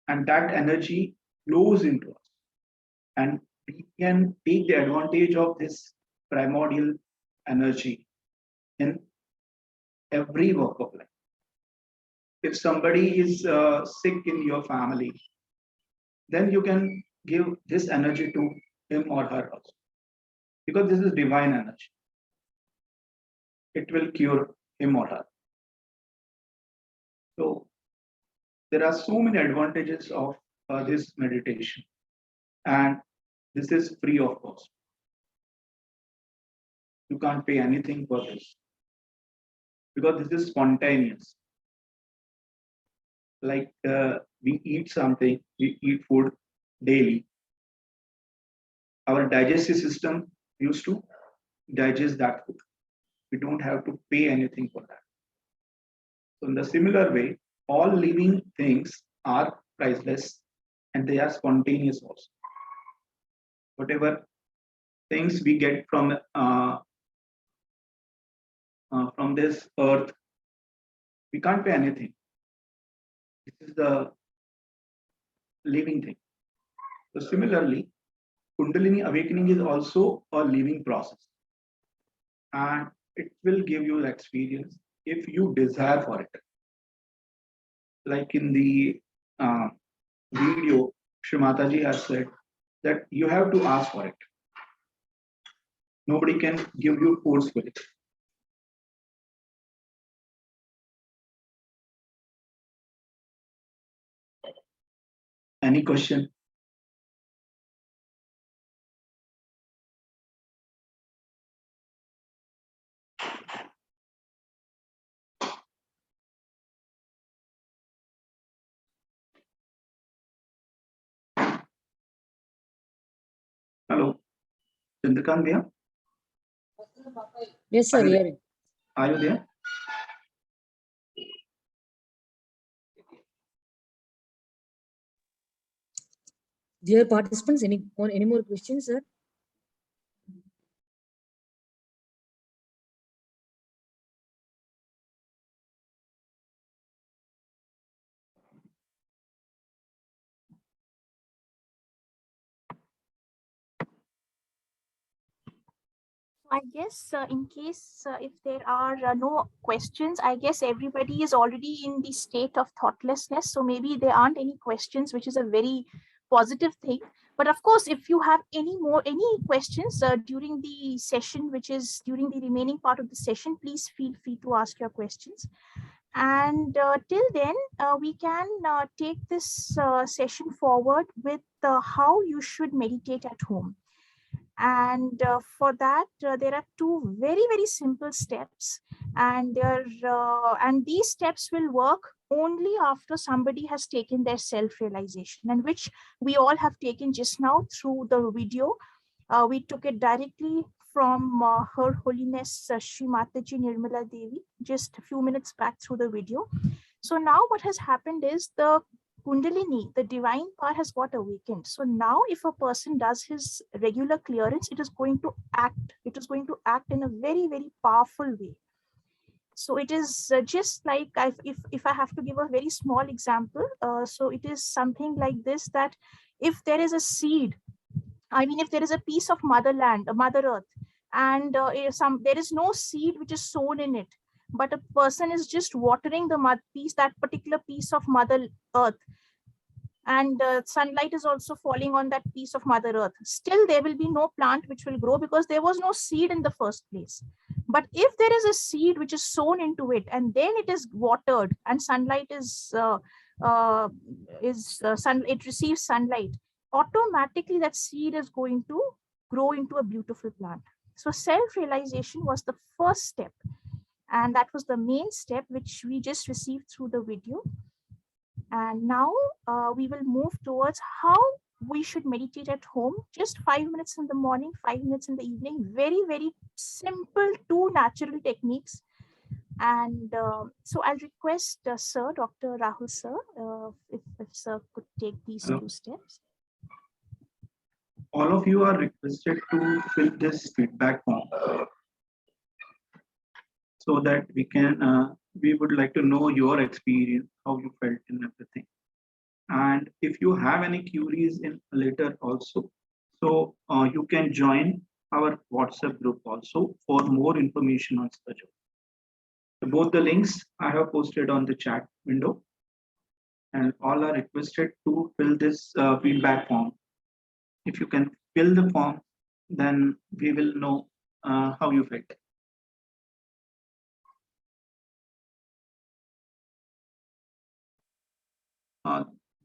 Speaker 4: And that energy flows into us. And we can take the advantage of this primordial energy in every walk of life. If somebody is sick in your family, then you can give this energy to him or her also. Because this is divine energy. It will cure him or her. So there are so many advantages of this meditation. And this is free of cost. You can't pay anything for this. Because this is spontaneous. Like we eat something, we eat food daily. Our digestive system used to digest that food. We don't have to pay anything for that. So in the similar way, all living things are priceless and they are spontaneous also. Whatever things we get from this earth, we can't pay anything. This is the living thing. So similarly, Kundalini awakening is also a living process. And it will give you the experience if you desire for it. Like in the video, Shri Mataji has said that you have to ask for it. Nobody can give you forcefully. Any question? Hello, Chandrakant Bhaiya?
Speaker 5: Yes, sir.
Speaker 4: Are you there?
Speaker 5: Hearing.
Speaker 4: Are you there?
Speaker 5: Dear participants, any more questions, sir?
Speaker 9: I guess in case if there are no questions, I guess everybody is already in the state of thoughtlessness. So maybe there aren't any questions, which is a very positive thing. But of course, if you have any questions during the session, which is during the remaining part of the session, please feel free to ask your questions. And till then, we can take this session forward with how you should meditate at home. And for that, there are two very simple steps, and these steps will work only after somebody has taken their self-realization, and which we all have taken just now through the video. We took it directly from Her Holiness Shri Mataji Nirmala Devi just a few minutes back through the video. So now what has happened is the Kundalini, the divine part, has got awakened. So now if a person does his regular clearance, it is going to act. It is going to act in a very powerful way. So it is just like, if I have to give a very small example, so it is something like this, that if there is a seed, I mean, if there is a piece of motherland, Mother Earth, and there is no seed which is sown in it, but a person is just watering that particular piece of Mother Earth, and sunlight is also falling on that piece of Mother Earth, still there will be no plant which will grow, because there was no seed in the first place. But if there is a seed which is sown into it, and then it is watered, and sunlight it receives sunlight, automatically that seed is going to grow into a beautiful plant. So self-realization was the first step, and that was the main step which we just received through the video. And now we will move towards how we should meditate at home. Just 5 minutes in the morning, 5 minutes in the evening. Very simple, two natural techniques. And so I'll request Sir, Dr. Rahul Sir, if Sir could take these two steps.
Speaker 4: All of you are requested to fill this feedback form so that we would like to know your experience, how you felt in everything. And if you have any queries in later also, so you can join our WhatsApp group also for more information on such. So both the links I have posted on the chat window, and all are requested to fill this feedback form. If you can fill the form, then we will know how you felt.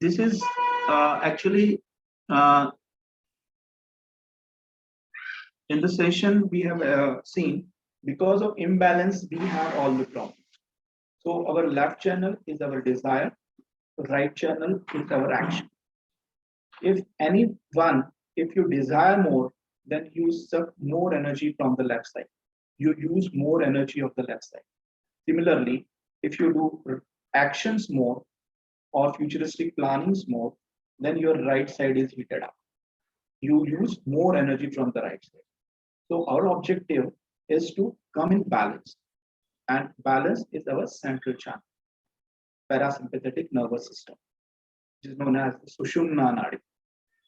Speaker 4: This is actually in the session we have seen, because of imbalance we have all the problems. So our left channel is our desire, right channel is our action. If you desire more, then you suck more energy from the left side. You use more energy of the left side. Similarly, if you do actions more or futuristic plannings more, then your right side is heated up. You use more energy from the right side. So our objective is to come in balance, and balance is our central channel, parasympathetic nervous system, which is known as Sushumna Nadi,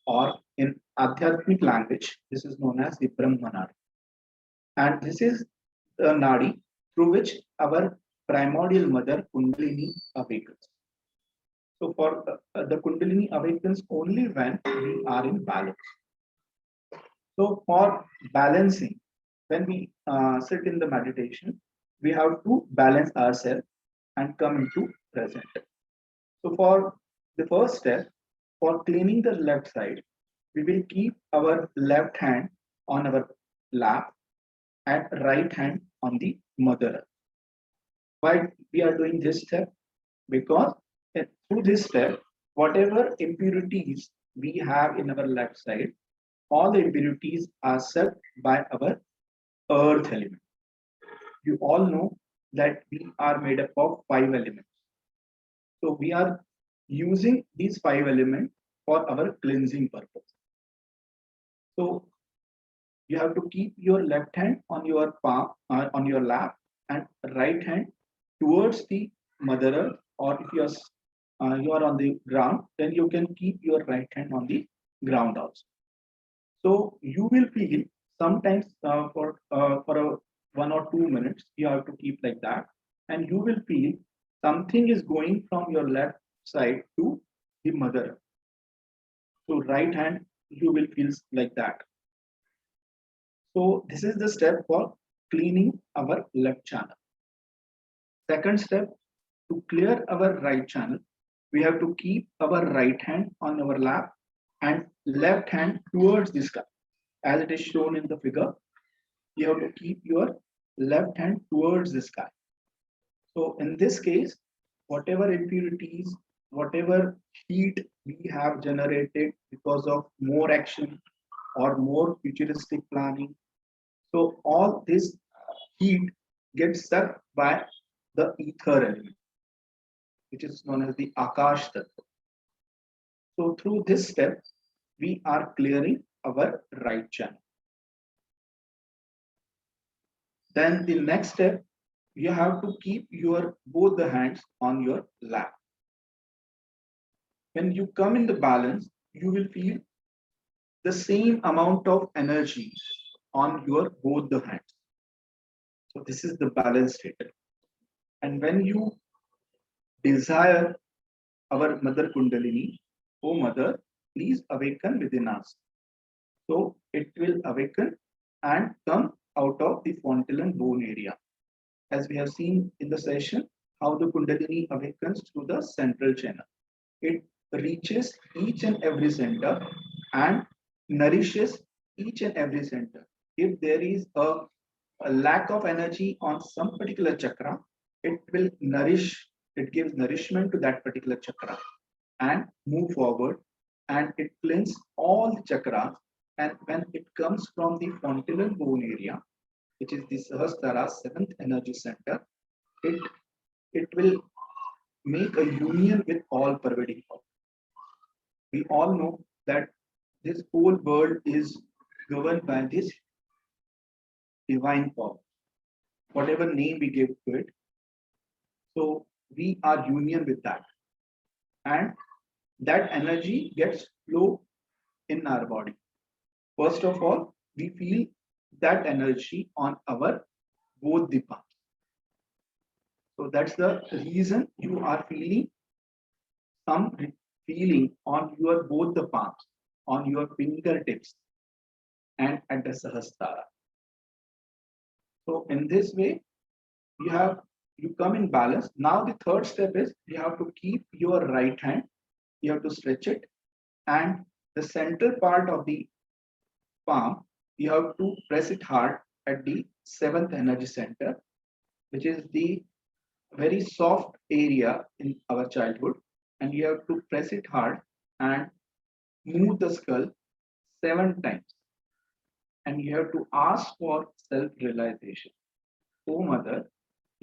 Speaker 4: or in Adhyatmic language, this is known as the Brahma Nadi. And this is the Nadi through which our primordial mother Kundalini awakens. So for the Kundalini awakens only when we are in balance. So for balancing, when we sit in the meditation, we have to balance ourselves and come into present. So for the first step, for cleaning the left side, we will keep our left hand on our lap and right hand on the mother earth. Why we are doing this step? Because through this step, whatever impurities we have in our left side, all the impurities are sucked by our earth element. You all know that we are made up of 5 elements. So we are using these 5 elements for our cleansing purpose. So you have to keep your left hand on your palm, on your lap, and right hand towards the mother earth, or if you are on the ground, then you can keep your right hand on the ground also. So you will feel sometimes for 1 or 2 minutes, you have to keep like that, and you will feel something is going from your left side to the mother earth. So right hand you will feel like that. So this is the step for cleaning our left channel. Second step, to clear our right channel, we have to keep our right hand on our lap and left hand towards the sky. As it is shown in the figure, you have to keep your left hand towards the sky. So in this case, whatever impurities, whatever heat we have generated because of more action or more futuristic planning, so all this heat gets sucked by the ether element, which is known as the Akash Tattva. So through this step, we are clearing our right channel. Then the next step, you have to keep your both the hands on your lap. When you come in the balance, you will feel the same amount of energy on your both the hands. So this is the balance state. And when you desire our Mother Kundalini, oh Mother, please awaken within us. So it will awaken and come out of the fontanelle bone area. As we have seen in the session, how the Kundalini awakens through the central channel. It reaches each and every center and nourishes each and every center. If there is a lack of energy on some particular chakra, it will nourish, it gives nourishment to that particular chakra and move forward, and it cleanses all the chakras. And when it comes from the fontanelle bone area, which is the Sahasrara, seventh energy center, it will make a union with all pervading power. We all know that this whole world is governed by this divine power, whatever name we give to it. So we are union with that, and that energy gets flow in our body. First of all, we feel that energy on our both the palms. So that's the reason you are feeling some feeling on your both the palms, on your fingertips, and at the Sahasrara. So in this way, you come in balance. Now the third step is you have to keep your right hand, you have to stretch it, and the central part of the palm, you have to press it hard at the seventh energy center, which is the very soft area in our childhood, and you have to press it hard and move the skull 7 times, and you have to ask for self-realization. Oh Mother,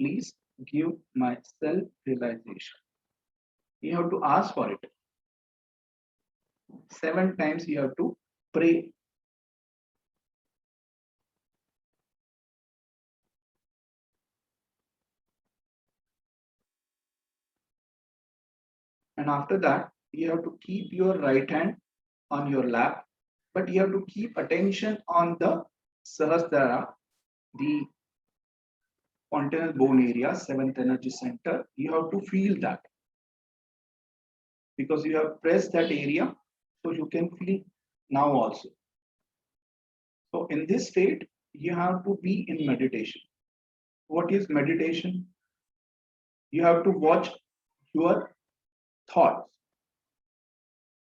Speaker 4: please give my self-realization. You have to ask for it. 7 times you have to pray. And after that, you have to keep your right hand on your lap, but you have to keep attention on the Sahasrara, the fontanelle bone area, seventh energy center. You have to feel that, because you have pressed that area, so you can feel now also. So in this state, you have to be in meditation. What is meditation? You have to watch your thoughts.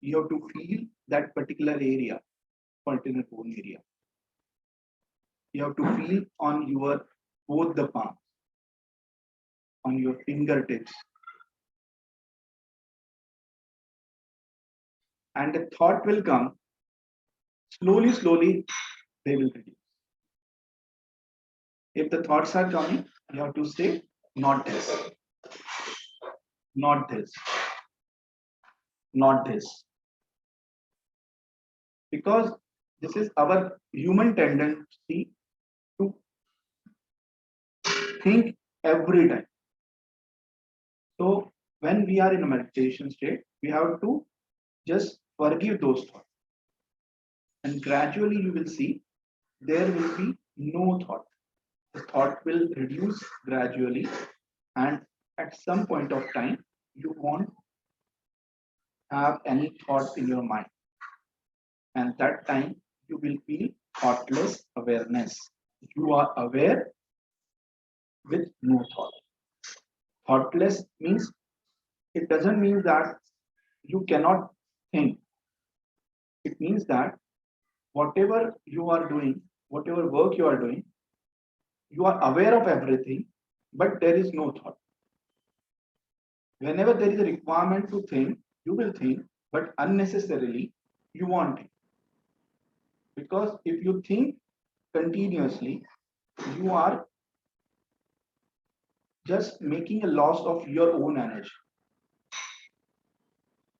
Speaker 4: You have to feel that particular area, fontanelle bone area. You have to feel on your both the palms, on your fingertips. And the thought will come, slowly, slowly, they will reduce. If the thoughts are coming, you have to say, not this, not this, not this. Because this is our human tendency to think every time. So when we are in a meditation state, we have to just forgive those thoughts. And gradually you will see there will be no thought. The thought will reduce gradually, and at some point of time, you won't have any thought in your mind. and that time you will feel thoughtless awareness. You are aware with no thought. Thoughtless means, it doesn't mean that you cannot think. It means that whatever you are doing, whatever work you are doing, you are aware of everything, but there is no thought. Whenever there is a requirement to think, you will think, but unnecessarily you won't think. Because if you think continuously, you are just making a loss of your own energy.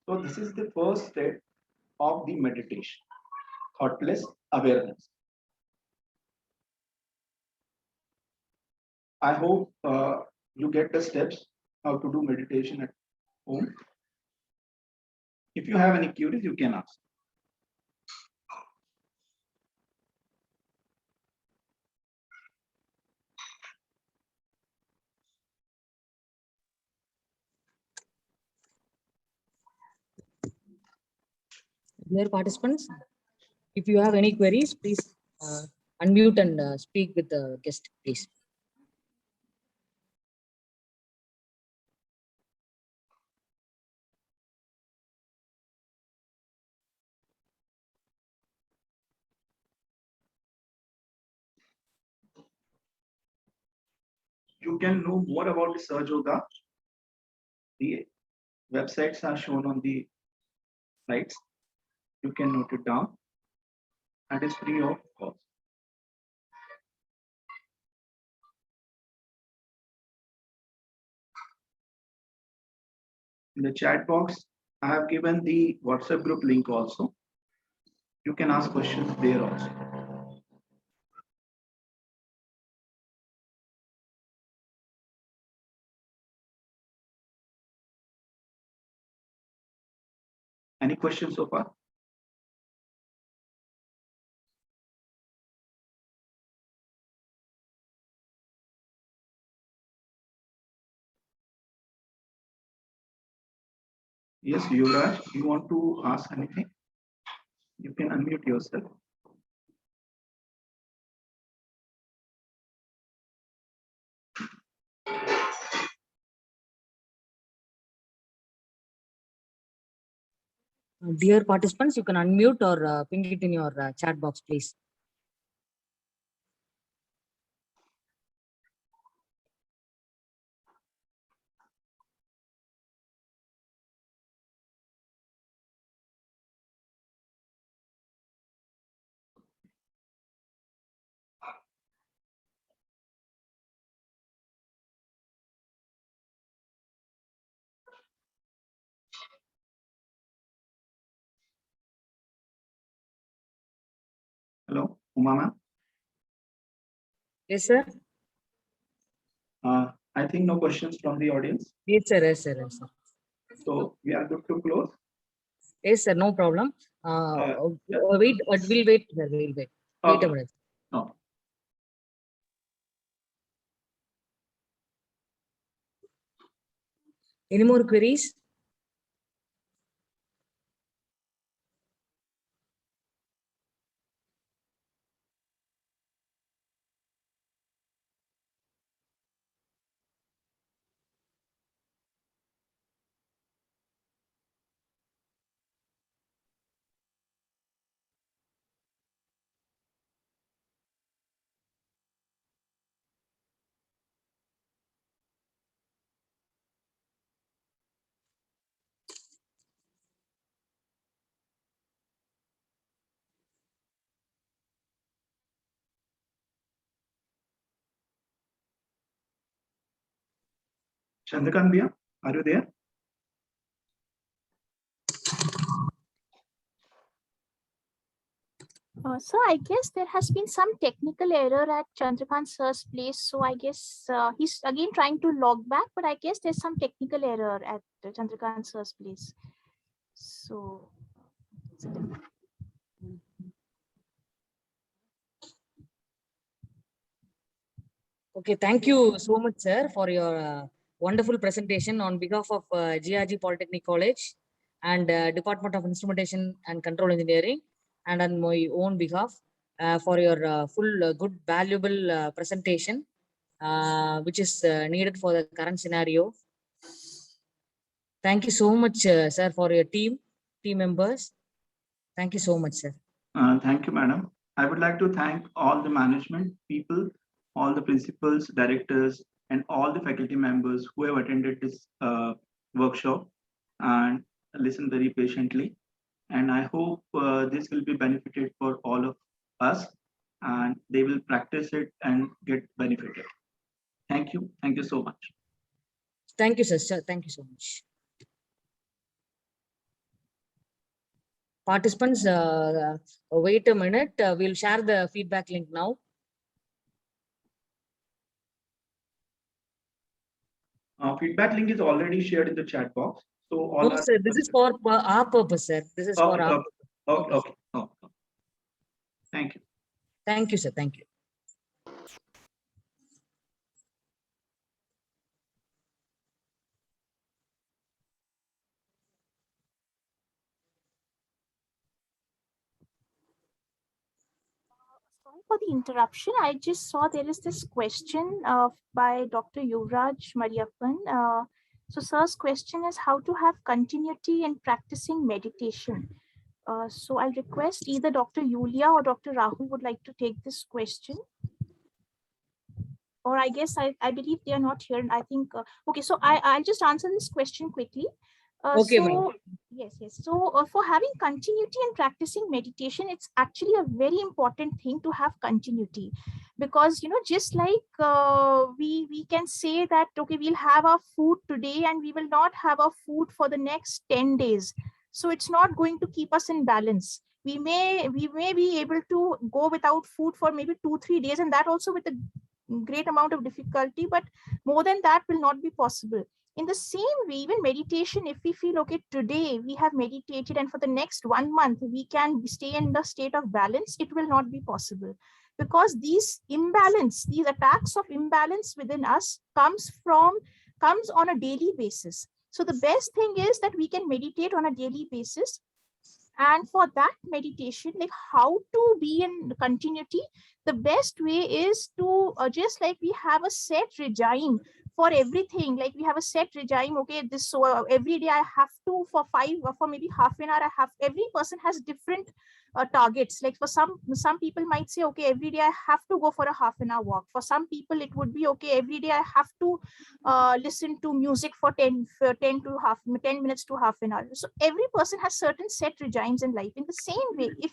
Speaker 4: So this is the first step of the meditation, thoughtless awareness. I hope you get the steps how to do meditation at home. If you have any queries, you can ask.
Speaker 5: Dear participants, if you have any queries, please unmute and speak with the guest, please.
Speaker 4: You can know more about the Sahaja Yoga. The websites are shown on the slides. You can note it down, and it's free of cost. In the chat box, I have given the WhatsApp group link also. You can ask questions there also. Any questions so far? Yes, Yuvraj, you want to ask anything? You can unmute yourself.
Speaker 5: Dear participants, you can unmute or ping it in your chat box, please.
Speaker 4: Hello, Uma ma'am.
Speaker 5: Yes, sir.
Speaker 4: I think no questions from the audience.
Speaker 5: Yes, sir. Yes, sir. Yes, sir.
Speaker 4: So we are good to close.
Speaker 5: Yes, sir. No problem. Wait. We'll wait. Sir. We'll wait. Wait a minute.
Speaker 4: No.
Speaker 5: Any more queries?
Speaker 4: Chandrakant Bhaiya, are you there?
Speaker 9: So I guess there has been some technical error at Chandrakant sir's place. So I guess he's again trying to log back, but I guess there's some technical error at Chandrakant sir's place. So.
Speaker 5: Okay, thank you so much, sir, for your wonderful presentation on behalf of GRG Polytechnic College and Department of Instrumentation and Control Engineering and on my own behalf for your full good valuable presentation which is needed for the current scenario. Thank you so much, sir, for your team members. Thank you so much, sir.
Speaker 4: Thank you, madam. I would like to thank all the management people, all the principals, directors, and all the faculty members who have attended this workshop and listened very patiently. And I hope this will be benefited for all of us, and they will practice it and get benefited. Thank you. Thank you so much.
Speaker 5: Thank you, sir. Thank you so much. Participants, wait a minute. We'll share the feedback link now.
Speaker 4: Feedback link is already shared in the chat box. So all
Speaker 5: No, sir, this is for our purpose, sir. This is for our purpose.
Speaker 4: Okay. Thank you.
Speaker 5: Thank you, sir. Thank you.
Speaker 9: Sorry for the interruption. I just saw there is this question by Dr. Yuvraj Mariappan. So sir's question is how to have continuity in practicing meditation. So I'll request either Dr. Yulia or Dr. Rahul would like to take this question. Or I guess I believe they are not here. And I think, okay, so I'll just answer this question quickly.
Speaker 5: Okay,
Speaker 9: so, yes. So for having continuity in practicing meditation, it's actually a very important thing to have continuity, because, you know, just like we can say that, okay, we'll have our food today and we will not have our food for the next 10 days. So it's not going to keep us in balance. We may be able to go without food for maybe 2-3 days, and that also with a great amount of difficulty, but more than that will not be possible. In the same way, even meditation, if we feel, okay, today we have meditated and for the next 1 month we can stay in the state of balance, it will not be possible, because these attacks of imbalance within us comes on a daily basis. So the best thing is that we can meditate on a daily basis. And for that meditation, like how to be in continuity, the best way is to just like we have a set regime for everything. Like we have a set regime. Okay, this so every day I have to for maybe half an hour. Every person has different targets. Like for some people might say, okay, every day I have to go for a half an hour walk. For some people it would be, okay, every day I have to listen to music for 10 minutes to half an hour. So every person has certain set regimes in life. In the same way, if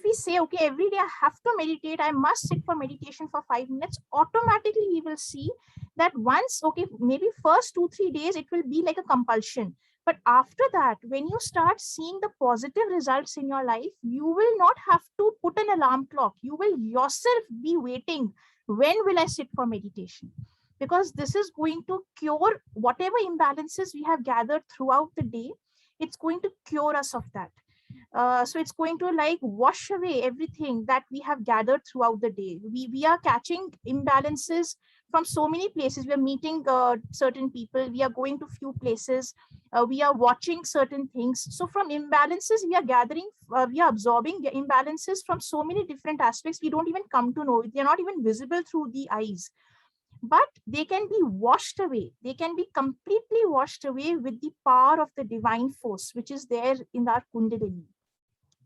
Speaker 9: we say, okay, every day I have to meditate, I must sit for meditation for 5 minutes, automatically we will see that once, okay, maybe first 2-3 days, it will be like a compulsion. But after that, when you start seeing the positive results in your life, you will not have to put an alarm clock. You will yourself be waiting, when will I sit for meditation? Because this is going to cure whatever imbalances we have gathered throughout the day. It's going to cure us of that. So it's going to like wash away everything that we have gathered throughout the day. We are catching imbalances from so many places. We are meeting certain people. We are going to few places. We are watching certain things. So from imbalances, we are absorbing the imbalances from so many different aspects. We don't even come to know. They are not even visible through the eyes. But they can be washed away. They can be completely washed away with the power of the divine force, which is there in our Kundalini.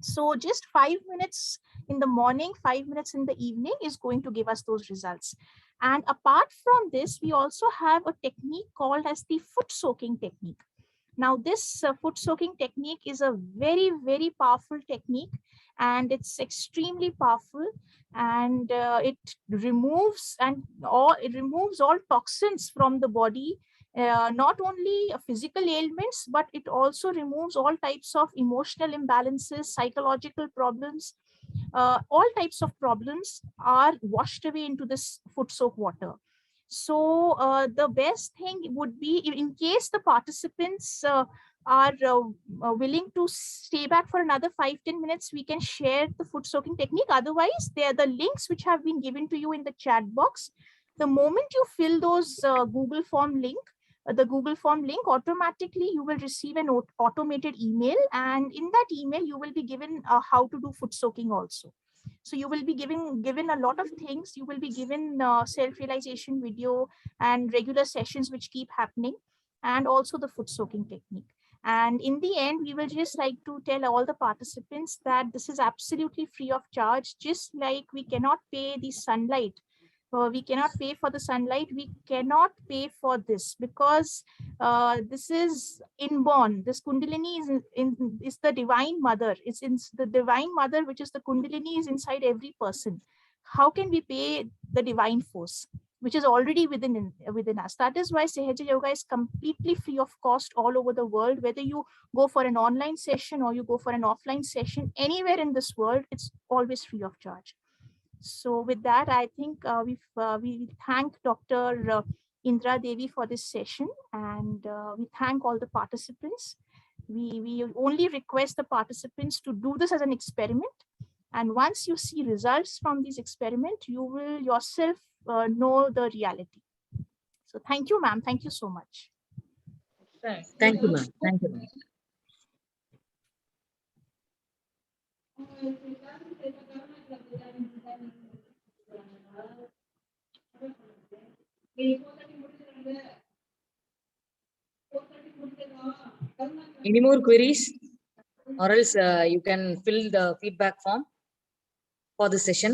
Speaker 9: So just 5 minutes in the morning, 5 minutes in the evening is going to give us those results. And apart from this, we also have a technique called as the foot soaking technique. Now, this foot soaking technique is a very, very powerful technique, and it's extremely powerful, and it removes all toxins from the body, not only physical ailments, but it also removes all types of emotional imbalances, psychological problems. All types of problems are washed away into this foot soak water. So the best thing would be, in case the participants are willing to stay back for another 5-10 minutes, we can share the foot soaking technique. Otherwise, they are the links which have been given to you in the chat box. The moment you fill those Google form link, the Google Form link, automatically you will receive an automated email, and in that email you will be given how to do foot soaking also. So you will be given a lot of things. You will be given self-realization video and regular sessions which keep happening, and also the foot soaking technique. And in the end, we will just like to tell all the participants that this is absolutely free of charge. Just like we cannot pay the sunlight, we cannot pay for the sunlight, we cannot pay for this, because this is inborn. This Kundalini is the divine mother. It's in the divine mother, which is the Kundalini, is inside every person. How can we pay the divine force, which is already within us? That is why Sahaja Yoga is completely free of cost all over the world. Whether you go for an online session or you go for an offline session, anywhere in this world, it's always free of charge. So with that, I think we thank Dr. Indra Devi for this session, and we thank all the participants. We only request the participants to do this as an experiment. And once you see results from this experiment, you will yourself know the reality. So thank you, ma'am. Thank you so much.
Speaker 5: Thank you, ma'am. Thank you, ma'am. Any more queries? Or else you can fill the feedback form for the session.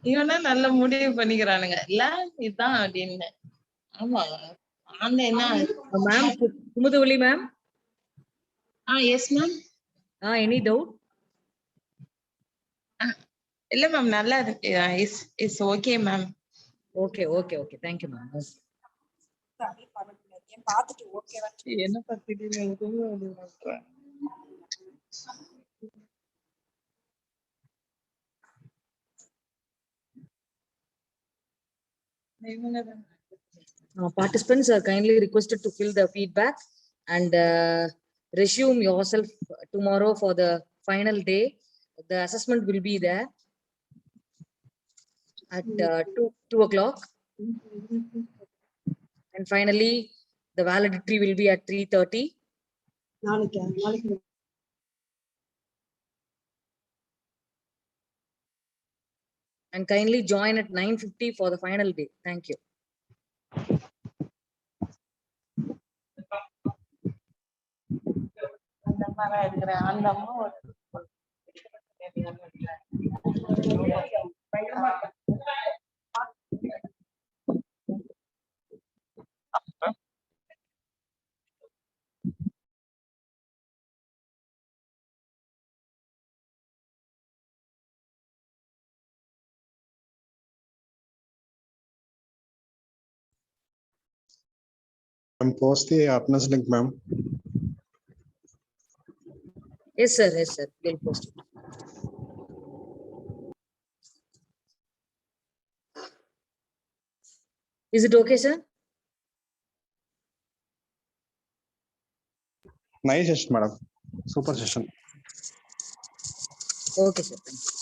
Speaker 10: இவனா நல்ல முடிவு பண்ணிக்கிறானுங்க இல்ல இதுதான் அப்படின்னு. ஆமா ஆன்லைன்னா
Speaker 5: Ma'am, Kumudavali ma'am.
Speaker 10: Yes ma'am.
Speaker 5: Any doubt?
Speaker 10: இல்ல ma'am நல்லா இருக்கு. Is okay ma'am.
Speaker 5: Okay. Thank you, ma'am.
Speaker 10: என்ன பார்த்துட்டு
Speaker 5: Participants are kindly requested to fill the feedback and resume yourself tomorrow for the final day. The assessment will be there at 2 o'clock. And finally, the validity will be at 3:30. And kindly join at 9:50 for the final day. Thank you.
Speaker 10: அந்த மாதிரி இருக்கிறேன். அந்த அம்மா
Speaker 11: post the attendance link, ma'am.
Speaker 5: Yes, sir. We'll post it. Is it okay, sir?
Speaker 11: Nice session, madam. Super session.
Speaker 5: Okay, sir. Thank you.